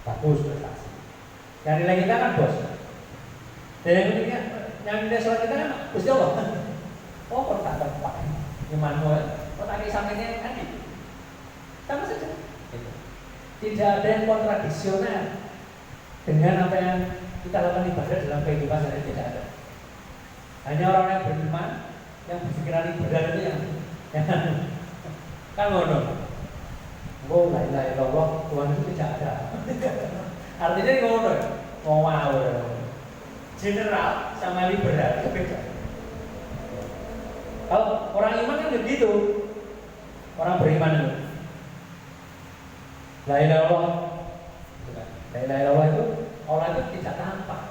Speaker 1: Bagus prestasi. Yang nilai kita kan bos. Dan yang nilai sholat kita kan Gusti Allah. Oh, kok tak tepat. Immanuel, kok tadi sampingnya Andi. Sama saja. Tidak ada yang kontradiksional dengan apa yang kita lakukan ibadah dalam kehidupan sehari, tidak ada. Hanya orang yang beriman, yang berpikiran ibadah itu yang kan ngono. Oh, la ilaha illallah, Tuhan itu tidak ada. Artinya ngono, ngawur. General sama liberal itu beda. Kalau orang iman kan begitu, orang beriman itu. La ilaha illallah, la ilaha illallah itu orang itu tidak tampak,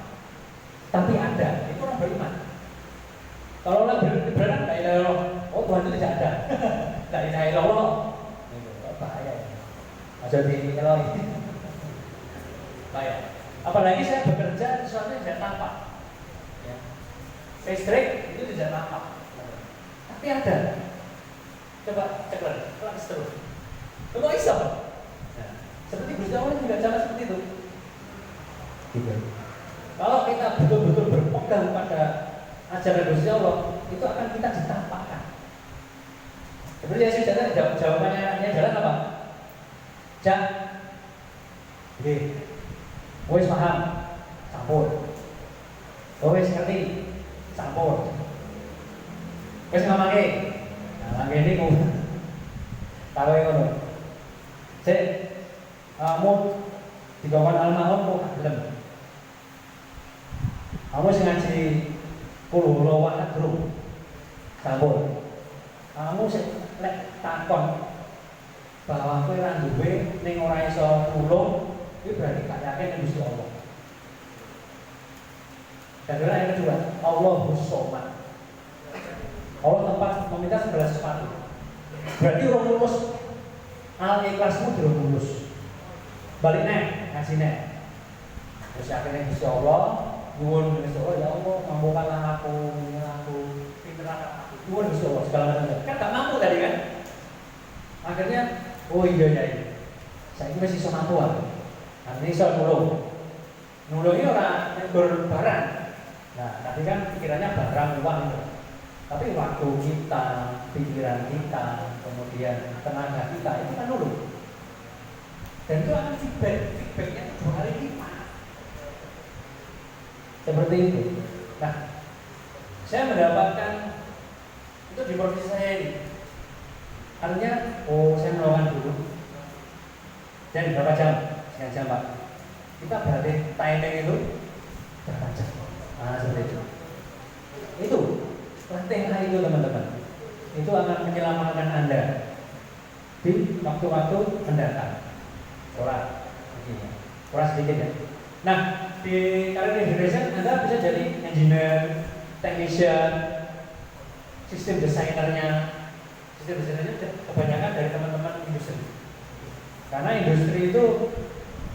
Speaker 1: tapi ada. Itu orang beriman. Kalau orang beriman la ilaha illallah, oh Tuhan itu tidak ada. La ilaha illallah, bahaya. Masuk di kalau ini bahaya. Apalagi saya bekerja sesuatu yang tidak tampak. Ya. Listrik itu tidak tampak. Tapi ada. Coba cek lagi, ulang terus. Coba iso. Nah, seperti Gusti Allah juga cara seperti itu. Gitu. Kalau kita betul-betul berpegang pada ajaran Gusti Allah, itu akan kita ditampakkan. Seperti yang sudah jawabannya jalan apa? Jak. Oke. Wes paham? Sampun. Wes ngerti? Sampun. Wes ngamake. Nah, mangke niku. Tahu ngono. Cek kamu dikon almarhum kok gelem. Kamu sing ngaji kulo wae guru. Sampun. Kamu sing lek takon bahwa kowe ora duwe ning ora iso nulung, itu berarti gak yakin ning Gusti Allah. Dan yang kedua, Allahus Somad. Allah tempat meminta segala sesuatu. Berarti orang lulus al-ikhlasmu belum lulus. Balik nek, ngasih nek. Terus akhirnya Gusti Allah, nyuwun Gusti Allah, ya Allah, mampukanlah aku, pinterlah aku. Nyuwun Gusti Allah segala macam. Kan gak mampu tadi kan? Akhirnya, oh iya ya. Saya ini masih sama tua. Nah, ini soal nulung. Nulungnya orang yang barang. Nah, tadi kan pikirannya barang uang itu. Tapi waktu kita, pikiran kita, kemudian tenaga kita itu kan nulung. Dan itu akan feedbacknya itu 2 kali lipat. Seperti itu. Nah, saya mendapatkan itu di profesi saya ini. Artinya, saya melakukan dulu. Dan berapa jam? Sekian jam Pak. Kita berarti timing itu berapa jam? Seperti itu. Itu penting itu teman-teman. Itu akan menyelamatkan Anda di waktu-waktu mendatang. Kurang sedikit ya. Nah, di career integration Anda bisa jadi engineer, technician, sistem desainernya. Sistem desainernya kebanyakan dari teman-teman industri. Karena industri itu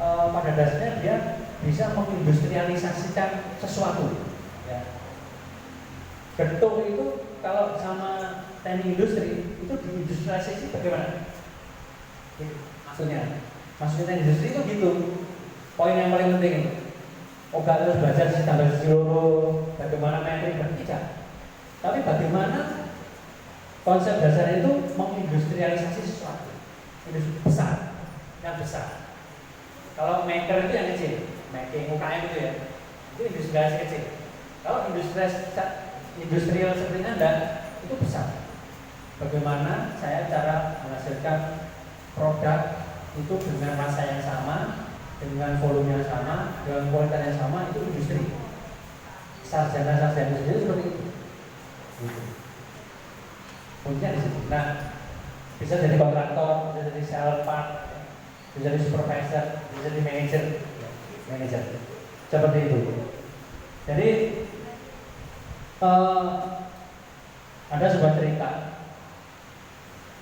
Speaker 1: pada dasarnya dia bisa mengindustrialisasikan sesuatu. Ya. Getuk itu kalau sama teknik industri itu diindustrialisasi bagaimana? Maksudnya teknik industri itu gitu. Poin yang paling penting itu. Gak terus belajar standar seluruh, bagaimana metrik tidak. Tapi bagaimana konsep dasar itu mengindustrialisasi sesuatu. Industri besar, yang besar. Kalau maker itu yang kecil, making UKM itu ya, itu industrialisasi kecil. Kalau industrial seperti Anda itu besar. Bagaimana saya cara menghasilkan produk itu dengan rasa yang sama, dengan volume yang sama, dengan kualitas yang sama, itu industri. Sarjana-sarjana sendiri seperti itu. Punya di situ. Nah, bisa jadi kontraktor, bisa jadi sales part, bisa jadi supervisor, bisa jadi manager. Seperti itu. Jadi ada sebuah cerita.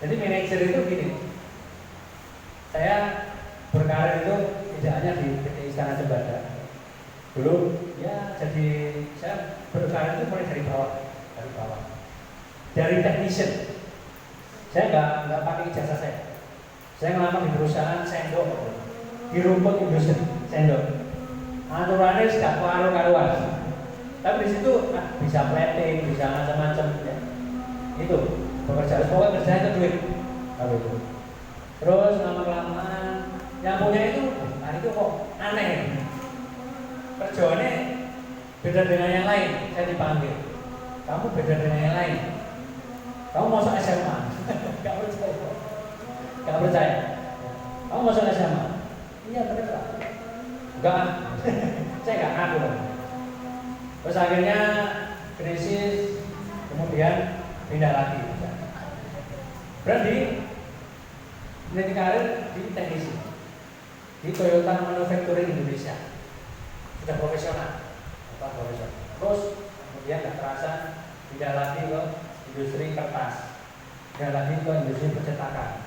Speaker 1: Jadi manajer itu gini. Saya berkarir itu tidak hanya di PT Istana Cempaka. Dulu ya jadi saya berkarir itu mulai dari bawah. Dari technician. Saya nggak pakai ijazah saya. Saya ngelamar di perusahaan sendok, di rumput industri sendok. Aturannya sudah karuan. Tapi di situ bisa plating, bisa macam-macam ya. Itu pekerjaan, pokoknya kerjaan itu duit. Terus lama-kelamaan yang punya itu, itu kok aneh. Kerjaannya beda dengan yang lain. Saya dipanggil, kamu beda dengan yang lain. Kamu masuk SMA? Gak percaya. Kamu masuk SMA? Iya benar Pak. Enggak, saya nggak ngaku. Terus akhirnya krisis, kemudian pindah lagi. Berarti meniti karir di teknisi di Toyota Manufacturing Indonesia sudah profesional. Terus kemudian nggak terasa pindah lagi ke industri kertas, pindah lagi ke industri percetakan,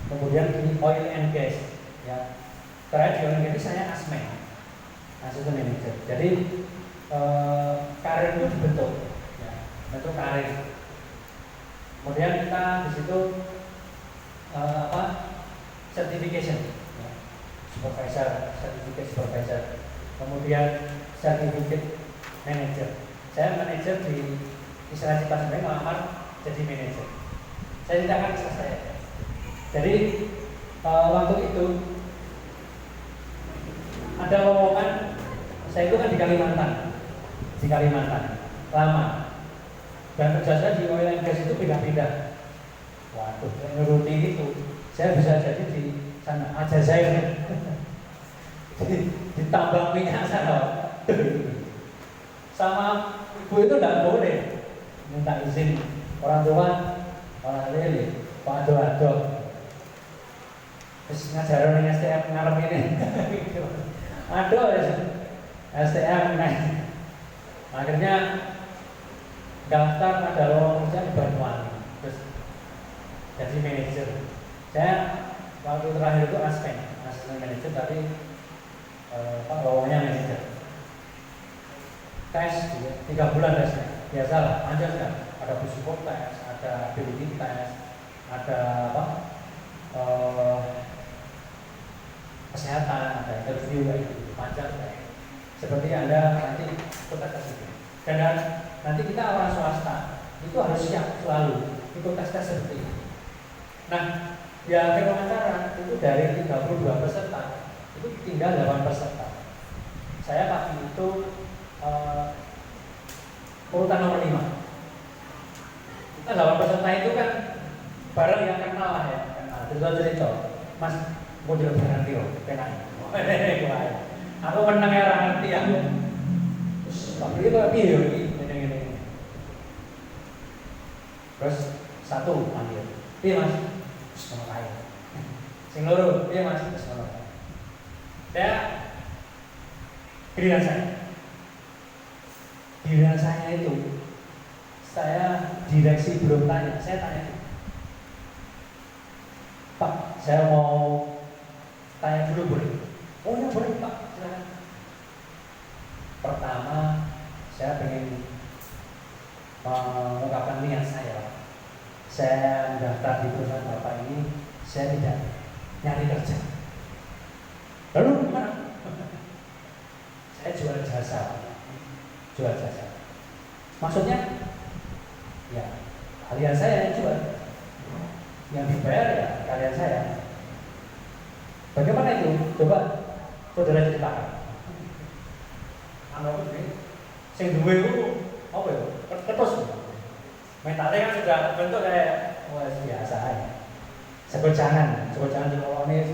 Speaker 1: kemudian di oil and gas. Ya, terakhir di oil and gas saya asisten manager. Jadi karir itu dibentuk, ya, bentuk karir. Kemudian kita di situ certification, ya, supervisor, kemudian certificate manager. Saya manager di istilah kita sebenarnya melamar jadi manager. Saya ceritakan kisah saya. Jadi waktu itu ada lowongan, saya itu kan di Kalimantan lama, dan kerja saya di oil and gas itu pindah-pindah. Waduh, saya nuruti itu, saya bisa jadi di sana aja saya di tambang minyak sana. Sama ibu itu tidak boleh minta izin orang tua, orang lele, Pak Ado. Terus ngajarin STM ngarep ini, aduh STM naik. Akhirnya daftar ada lowongan kerja di Banyuwangi, terus jadi manajer. Saya waktu terakhir itu asisten manajer, tapi lowongannya manajer. Tes 3 bulan tesnya, biasalah, panjang kan. Ada psikotes, ada ability test, ada kesehatan, ada interview kayak gitu, panjang kayak. Seperti Anda nanti ikut tes itu. Dan nanti kita orang swasta itu harus siap selalu ikut tes seperti itu. Nah, di akhir wawancara itu dari 32 peserta itu tinggal 8 peserta. Saya pagi itu urutan nomor 5. Kita 8 peserta itu kan bareng yang kenal lah ya, kenal. Cerita-cerita, Mas, mau juga barang tiro, kenal. Aku menang ya orang ngerti ya. Terus tapi itu tapi ya ini. Terus satu ambil, iya Mas, terus mau kaya. Sing loro, iya Mas, terus mau kaya. Saya giliran saya itu, saya direksi belum tanya, saya tanya itu, Pak, saya mau tanya dulu boleh? Oh ya boleh Pak, silakan. Pertama, saya ingin mengungkapkan niat saya. Saya mendaftar di perusahaan Bapak ini, saya tidak nyari kerja. Lalu gimana? Saya jual jasa. Maksudnya, ya kalian saya yang jual, yang dibayar ya kalian saya. Bagaimana itu? Coba saudara ceritakan. Anu ini, sing duwe itu apa ya? Ketus. Mentalnya kan sudah bentuk kayak biasa ya. Sebut jangan di koloni.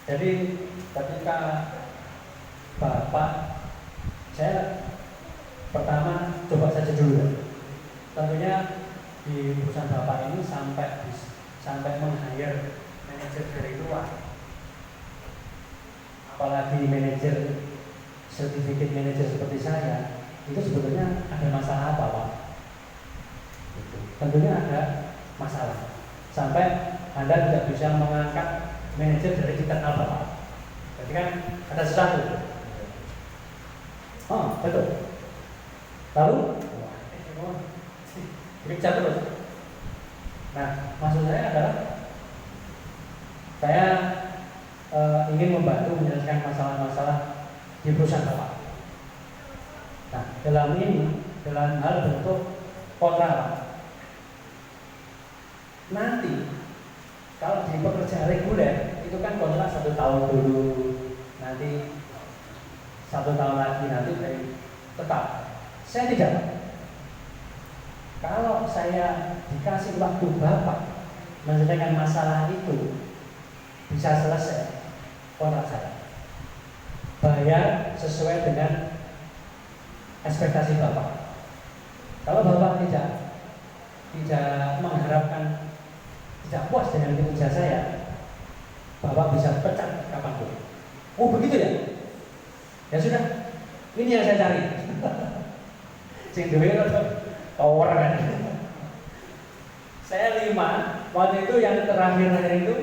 Speaker 1: Jadi ketika Bapak, saya pertama coba saja dulu. Tentunya di perusahaan Bapak ini sampai meng-hire manajer dari luar. Apalagi manajer sertifikat manajer seperti saya, itu sebetulnya ada masalah apa Pak? Tentunya ada masalah. Sampai Anda tidak bisa mengangkat manajer dari internal Bapak. Berarti kan ada sesuatu. Oh, betul. Lalu, diperiksa terus. Nah, maksud saya adalah saya ingin membantu menyelesaikan masalah-masalah di perusahaan Bapak. Nah, dalam hal bentuk kontrak. Nanti kalau di pekerjaan reguler itu kan kontrak 1 tahun dulu, nanti 1 tahun lagi nanti tetap. Saya tidak. Kalau saya dikasih waktu Bapak menyelesaikan masalah itu, bisa selesai kontrak saya. Bayar sesuai dengan ekspektasi Bapak. Kalau Bapak tidak mengharapkan, tidak puas dengan kinerja saya, Bapak bisa pecat kapanpun. Oh begitu ya? Ya sudah, ini yang saya cari. Sing duwe tower kan. Saya 5, waktu itu yang terakhir itu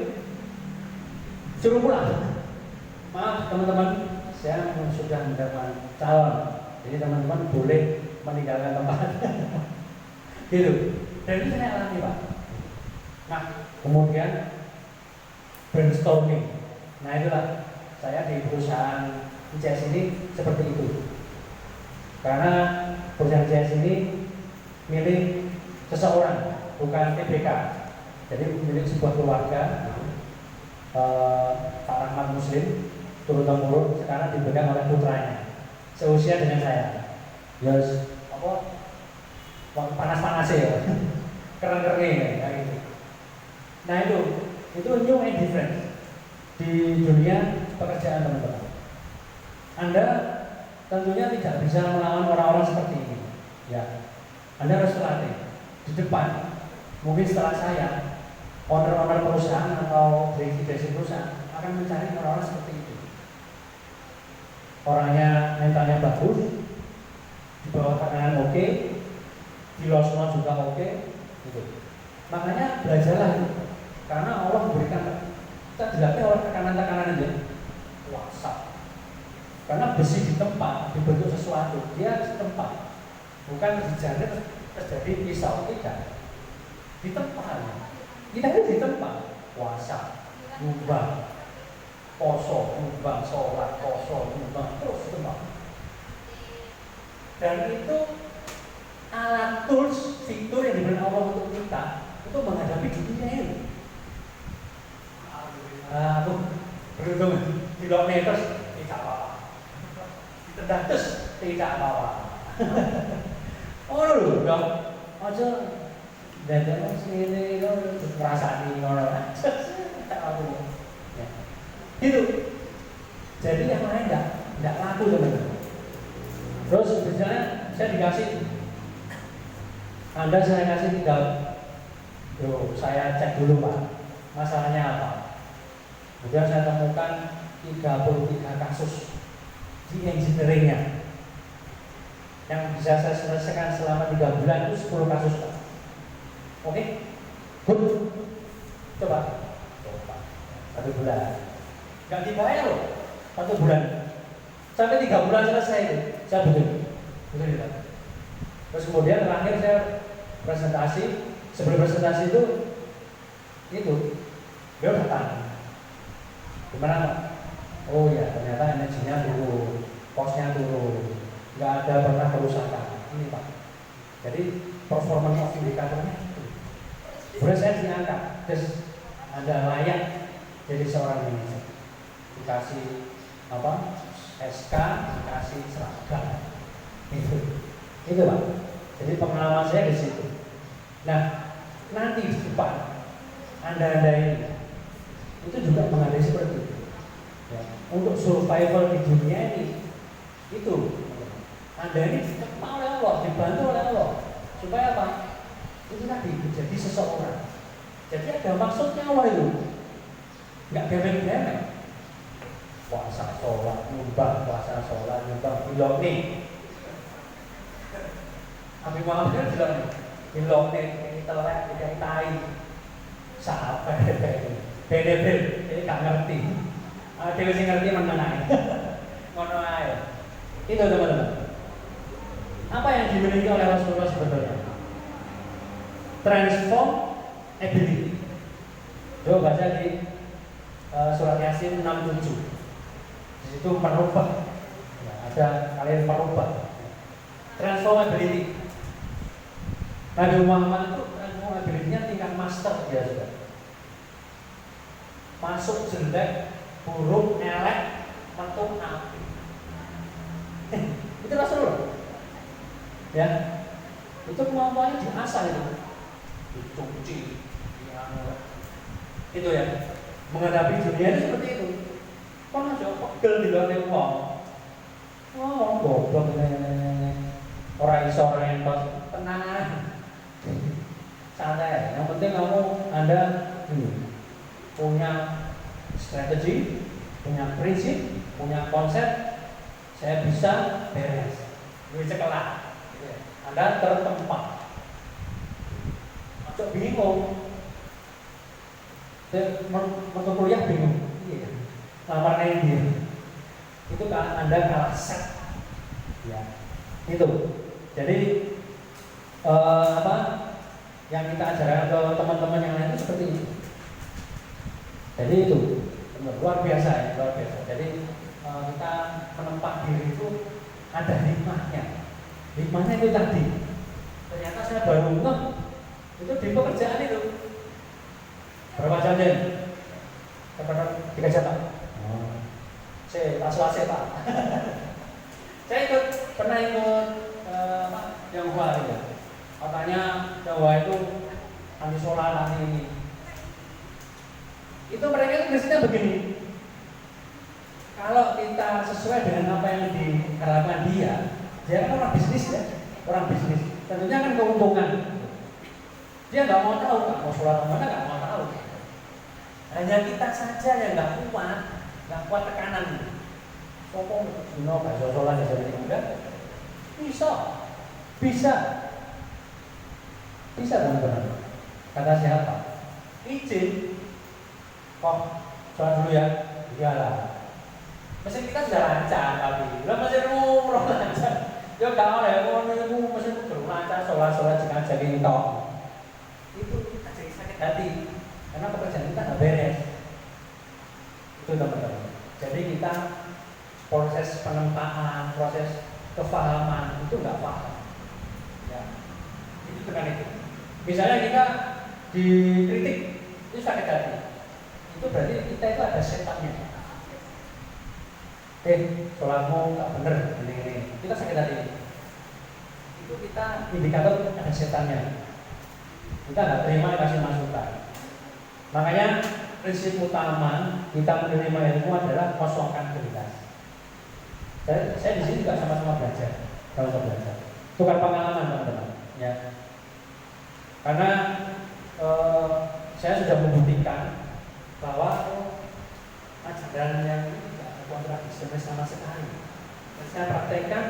Speaker 1: suruh pulang. Maaf teman-teman, saya sudah mendapat calon. Jadi teman-teman boleh meninggalkan tempat. Gitu. Dan itu saya alami Pak. Nah, kemudian brainstorming. Nah itulah saya di perusahaan ICS ini seperti itu. Karena perusahaan ICS ini milik seseorang, bukan TBK. Jadi milik sebuah keluarga. Pak Rahmat Muslim turun-temurun sekarang dipegang oleh putranya. Seusia dengan saya. Yes, panas-panas ya. Keren-keren ya gitu. Nah itu new and different di dunia pekerjaan teman-teman. Anda tentunya tidak bisa melawan orang-orang seperti ini. Ya, Anda harus terlatih di depan. Mungkin setelah saya, owner-owner perusahaan atau direksi perusahaan akan mencari orang-orang seperti itu. Orangnya mentalnya bagus, di bawah tekanan oke, di luar juga oke, gitu. Makanya belajarlah itu. Karena Allah memberikan kita dilatih oleh tekanan-tekanan aja. Kuasa. Karena besi ditempa dibentuk sesuatu, dia ditempa. Bukan dijahit terus jadi pisau, tidak. Ditempa. Kita itu ditempa. Puasa, nyumbang, poso, nyumbang, sholat, poso, nyumbang, terus ditempa. Dan itu alat tools, fitur yang diberikan Allah untuk kita itu menghadapi dunia ini. Beruntung di kilometer tidak apa-apa, ditendang terus tidak apa-apa. Oh lho, dong. Aja dadak sini kok ngrasani ngono aja. Tak aku. Ya. Gitu. Jadi yang lain enggak laku teman-teman. Terus misalnya saya dikasih Anda saya kasih tinggal saya cek dulu Pak, masalahnya apa. Kemudian saya temukan 33 kasus di engineeringnya yang bisa saya selesaikan selama 3 bulan itu 10 kasus Pak. Oke? Good. Coba 1 bulan nggak dibayar loh, 1 bulan sampai 3 bulan selesai itu saya betul tidak. Terus kemudian terakhir saya presentasi, sebelum presentasi itu beliau datang. Gimana Pak? Oh ya ternyata energinya turun, kosnya turun, nggak ada pernah kerusakan. Ini Pak. Jadi performance of indikatornya itu. Kemudian saya diangkat, terus Anda layak jadi seorang manajer. Dikasih apa? SK, dikasih seragam. Itu Pak. Jadi pengalaman saya di situ. Nah, nanti di depan Anda ini itu juga mengalami seperti itu. Ya. Untuk survival di dunia ini itu Anda ini diterima oleh Allah, dibantu oleh Allah supaya apa? Itu tadi menjadi seseorang. Jadi ada maksudnya Allah itu. Enggak gemeng-gemeng. Puasa, sholat, nyumbang, puasa, sholat, nyumbang, bilong nih. Abi Muhammad kan bilang nih, bilong nih, ini telek, ini tai. Siapa ini? Benefit, ini gak ngerti. Dewi sing ngerti menang aja. Ngono aja. Itu teman-teman. Apa yang dimiliki oleh Rasulullah sebetulnya? Transform ability. Coba baca di surat Yasin 67. Di situ merubah. Ya, ada kalian merubah. Transformability. Nabi Muhammad itu transformability-nya tingkat master dia sudah. Masuk jelek, buruk, elek, metu api. Itu Rasulullah. Ya. Itu kemampuannya diasah itu. Dicuci, itu ya. Menghadapi dunia itu seperti itu. Kok aja pegel di luar uang. Oh, goblok ini. Orang iso orang yang tenang. Santai. Yang penting Anda punya strategi, punya prinsip, punya konsep. Saya bisa beres. Duit sekolah. Anda tertempat. Masuk bingung. Waktu kuliah bingung. Iya. Lamarnya dia. Itu kan Anda kalah set. Ya. Itu. Jadi apa yang kita ajarkan ke teman-teman yang lain itu seperti itu. Jadi itu luar biasa ya, luar biasa. Jadi kita menempat diri itu ada hikmahnya. Hikmahnya itu tadi. Ternyata saya baru ngeh itu di pekerjaan itu. Berapa jam Jen? Berapa 3 jam Pak? Saya Selasa Pak. Saya pernah ikut yang Jawa ya. Katanya Jawa itu anti solar anti ini. Itu mereka prinsipnya begini. Kalau kita sesuai dengan apa yang diharapkan dia kan orang bisnis ya, orang bisnis. Tentunya kan keuntungan. Dia nggak mau tahu, nggak mau sholat kemana, nggak mau tahu. Hanya kita saja yang nggak kuat tekanan. Sokong, nggak sholat di sana enggak. Bisa teman-teman. Kata siapa? Izin. Kok sholat dulu ya? Iyalah. Mesin kita sudah lancar tapi belum mesin umroh lancar. Ya nggak oleh mesin belum lancar sholat jangan jadi tok. Itu kita jadi sakit hati karena pekerjaan kita nggak beres. Itu teman-teman. Jadi kita proses penempaan, proses kefahaman itu nggak paham. Ya, itu dengan itu. Misalnya kita dikritik itu sakit hati. Itu berarti kita itu ada setannya. Sholatmu nggak bener, ini. Kita sakit hati. itu kita indikator ada setannya. Kita nggak terima kasih masukan. Makanya prinsip utama kita menerima ilmu adalah kosongkan gelas. Saya di sini juga sama-sama belajar, tukar pengalaman teman-teman. Ya. Karena saya sudah membuktikan bahwa ajaran yang tidak kontradiksi sama sekali. Dan saya praktekkan,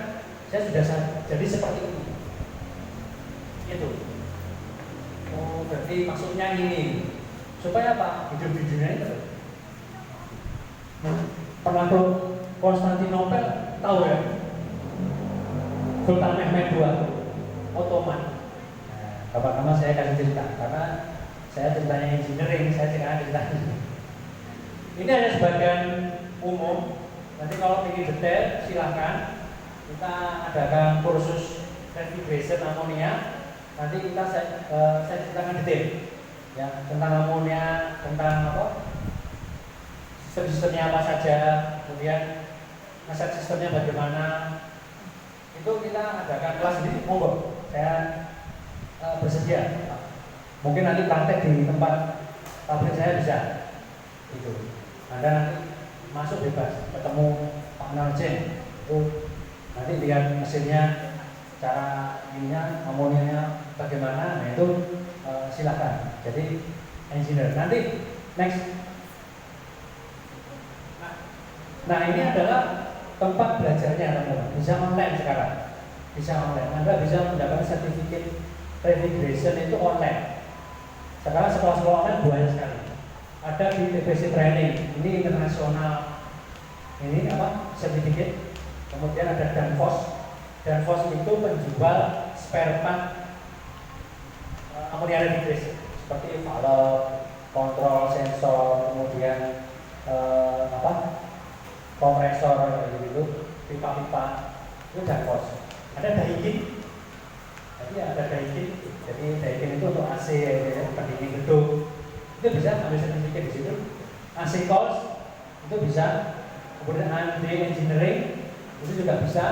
Speaker 1: saya sudah jadi seperti ini. Itu. Oh, berarti maksudnya ini supaya apa? Hidup-hidupnya itu. Pernah ke Konstantinopel, tahu ya? Sultan Mehmed II, Ottoman. Nah, kapan-kapan saya kasih cerita karena saya ceritanya engineering, saya cerita. Ini hanya sebagian umum. Nanti kalau ingin detail silahkan. Kita adakan kursus refrigeration amonia. Nanti saya ceritakan detail ya tentang amonia, tentang apa sistem-sistemnya apa saja, kemudian aset sistemnya bagaimana. Itu kita adakan kelas ini, monggo saya bersedia. Mungkin nanti praktek di tempat pabrik saya bisa. Itu Anda nanti masuk bebas, ketemu Pak Narjen, itu nanti lihat mesinnya, cara ininya, amonianya bagaimana, nah itu silakan. Jadi engineer. Nanti next. Nah ini adalah tempat belajarnya teman-teman. Bisa online sekarang. Bisa online. Anda bisa mendapatkan sertifikat refrigeration itu online. Sekarang sekolah-sekolah online banyak sekali. Ada di TBC Training. Ini internasional. Ini apa? Sertifikat. Kemudian ada Danfoss. Danfoss itu penjual spare part amonia refrigeration seperti valve, kontrol, sensor, kemudian kompresor gitu, pipa-pipa itu Danfoss. Ada Daikin, jadi ada Daikin. Jadi Daikin itu untuk AC, pendingin gedung. Itu bisa ambil sertifikat di situ. AC course itu bisa. Kemudian AMD Engineering itu juga bisa.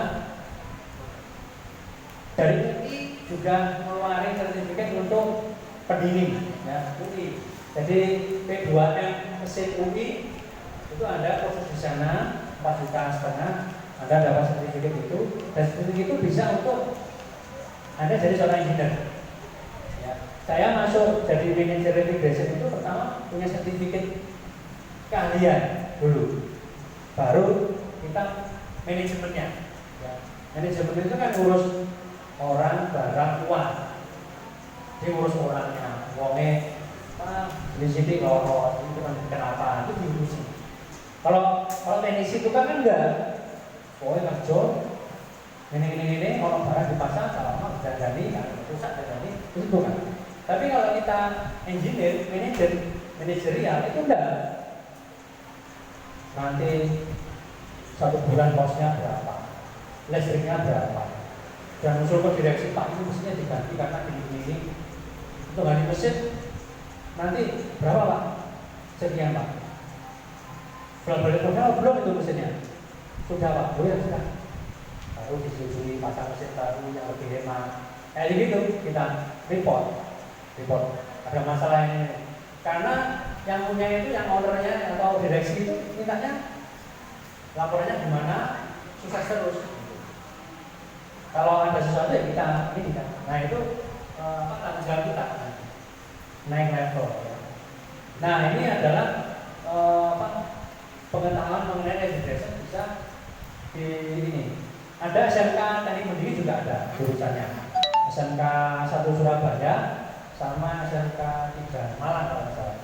Speaker 1: Dari UI juga mengeluarkan sertifikat untuk pendingin, ya UI. Jadi P2M mesin UI itu ada proses di sana 4,5 juta. Anda dapat sertifikat itu, dan sertifikat itu bisa untuk Anda jadi seorang engineer. Ya. Saya masuk jadi manajer refrigeration itu pertama punya sertifikat keahlian dulu, baru kita manajemennya. Ya. Manajemen itu kan urus orang, barang, uang. Dia urus orangnya, uangnya, di sini lorot, itu kan kenapa? Itu diurusi. Kalau teknisi itu kan enggak. Pokoknya kerja, ini kalau barang dipasang, salah mah jadi, rusak jadi, itu bukan. Tapi kalau kita engineer, manajerial itu enggak. Nanti 1 bulan kosnya berapa, listriknya berapa, dan usul ke direksi, Pak ini mestinya diganti karena ini untuk ganti mesin nanti berapa Pak? Sekian Pak. Balik modal belum itu mesinnya? Sudah Pak, ya sudah. Baru disetujui pasang mesin baru yang lebih hemat. Gitu kita report. Ada masalah ini. Karena yang punya itu, yang ownernya atau direksi itu mintanya laporannya gimana, sukses terus. Kalau ada sesuatu ya kita ini kan. Nah itu tanggung jawab kita naik level. Ya. Nah ini adalah pengetahuan mengenai refrigeration bisa di ini. Ada SMK Teknik Pendingin juga ada jurusannya. SMK 1 Surabaya sama SMK 3 Malang kalau tidak salah.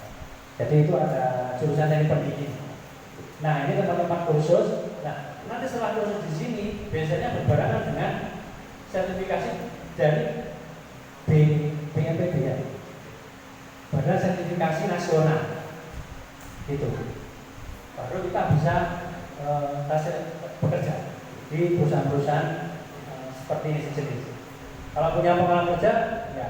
Speaker 1: Jadi itu ada jurusan Teknik Pendingin. Nah ini tempat-tempat kursus. Nah nanti setelah kursus di sini biasanya berbarengan dengan sertifikasi dari BNPB ya, Badan Sertifikasi Nasional. Gitu. Baru kita bisa bekerja di perusahaan-perusahaan seperti ini sejenis. Kalau punya pengalaman kerja, ya.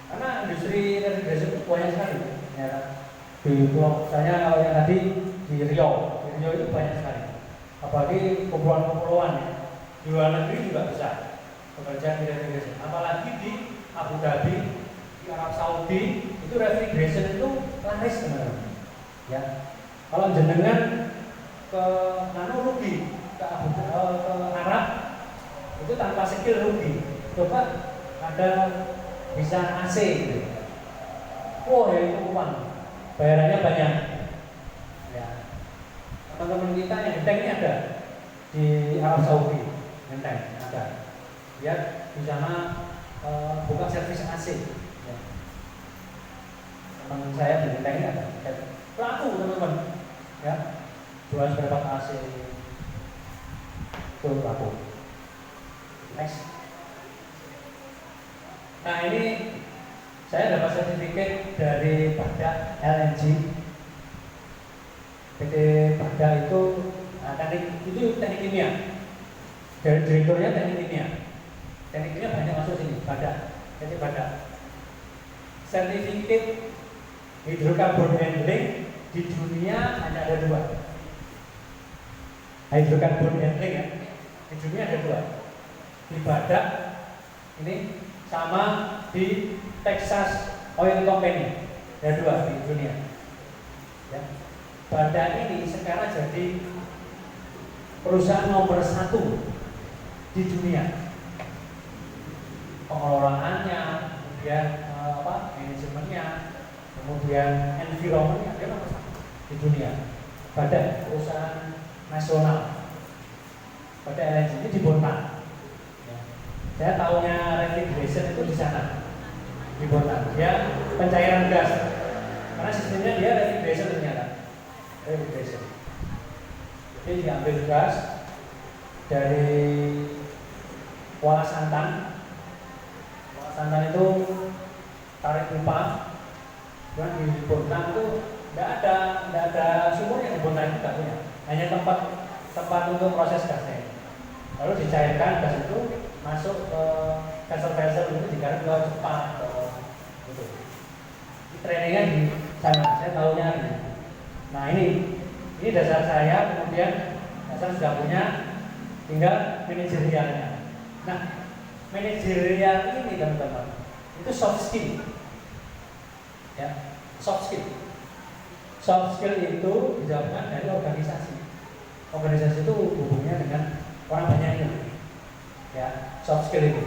Speaker 1: Karena industri refrigerasi itu banyak sekali. Ya. Di pulau saya kalau yang tadi di Riau itu banyak sekali. Apalagi kepulauan-kepulauan ya. Di luar negeri juga besar. pekerjaan refrigeration. Apalagi di Abu Dhabi, di Arab Saudi, itu refrigeration itu laris teman-teman. Ya, kalau jenengan ke rugi, ke Arab itu tanpa skill rugi. Coba ada bisa AC gitu. Wah, ya itu uang, bayarannya banyak. Ya, teman-teman kita yang ini ada di Arab Saudi, Menteng ada. Dia di sana buka servis AC. Ya. Teman saya di Menteng ini ada. Pelaku teman-teman, ya, jual berapa AC itu pelaku. Next. Nah ini saya dapat sertifikat dari Bagda LNG. PT Bagda itu teknik kimia. Dari direkturnya teknik kimia. Teknik kimia banyak masuk sini. Bagda, PT Bagda. Sertifikat hidrokarbon handling di dunia hanya ada 2. Hidrokarbon handling ya, di dunia ada 2. Di Bagda ini sama di Texas Oil Company, ada 2 di dunia. Ya. Bagda ini sekarang jadi perusahaan nomor 1 di dunia. Pengelolaannya, kemudian manajemennya, kemudian environmentnya, dia nomor 1 di dunia. Bagda perusahaan nasional. Bagda LNG ini di Bontang. Saya tahunya refrigeration itu di sana, di Bontang. Dia pencairan gas, karena sistemnya dia refrigeration ternyata. Refrigeration. Jadi diambil gas dari Kuala Santan. Kuala Santan itu tarik pipa. Dan di Bontang itu tidak ada sumurnya, di Bontang itu tidak punya. Hanya tempat untuk proses gasnya. Lalu dicairkan gas itu masuk ke vessel-vessel itu digarap ke Jepang gitu. Trainingnya di sana, saya tahunya ini. Nah ini dasar saya, kemudian dasar sudah punya, tinggal manajerialnya. Nah manajerial ini teman-teman itu soft skill, ya soft skill. Soft skill itu dijawabkan dari organisasi. Organisasi itu hubungannya dengan orang banyak ini. Ya, soft skill itu.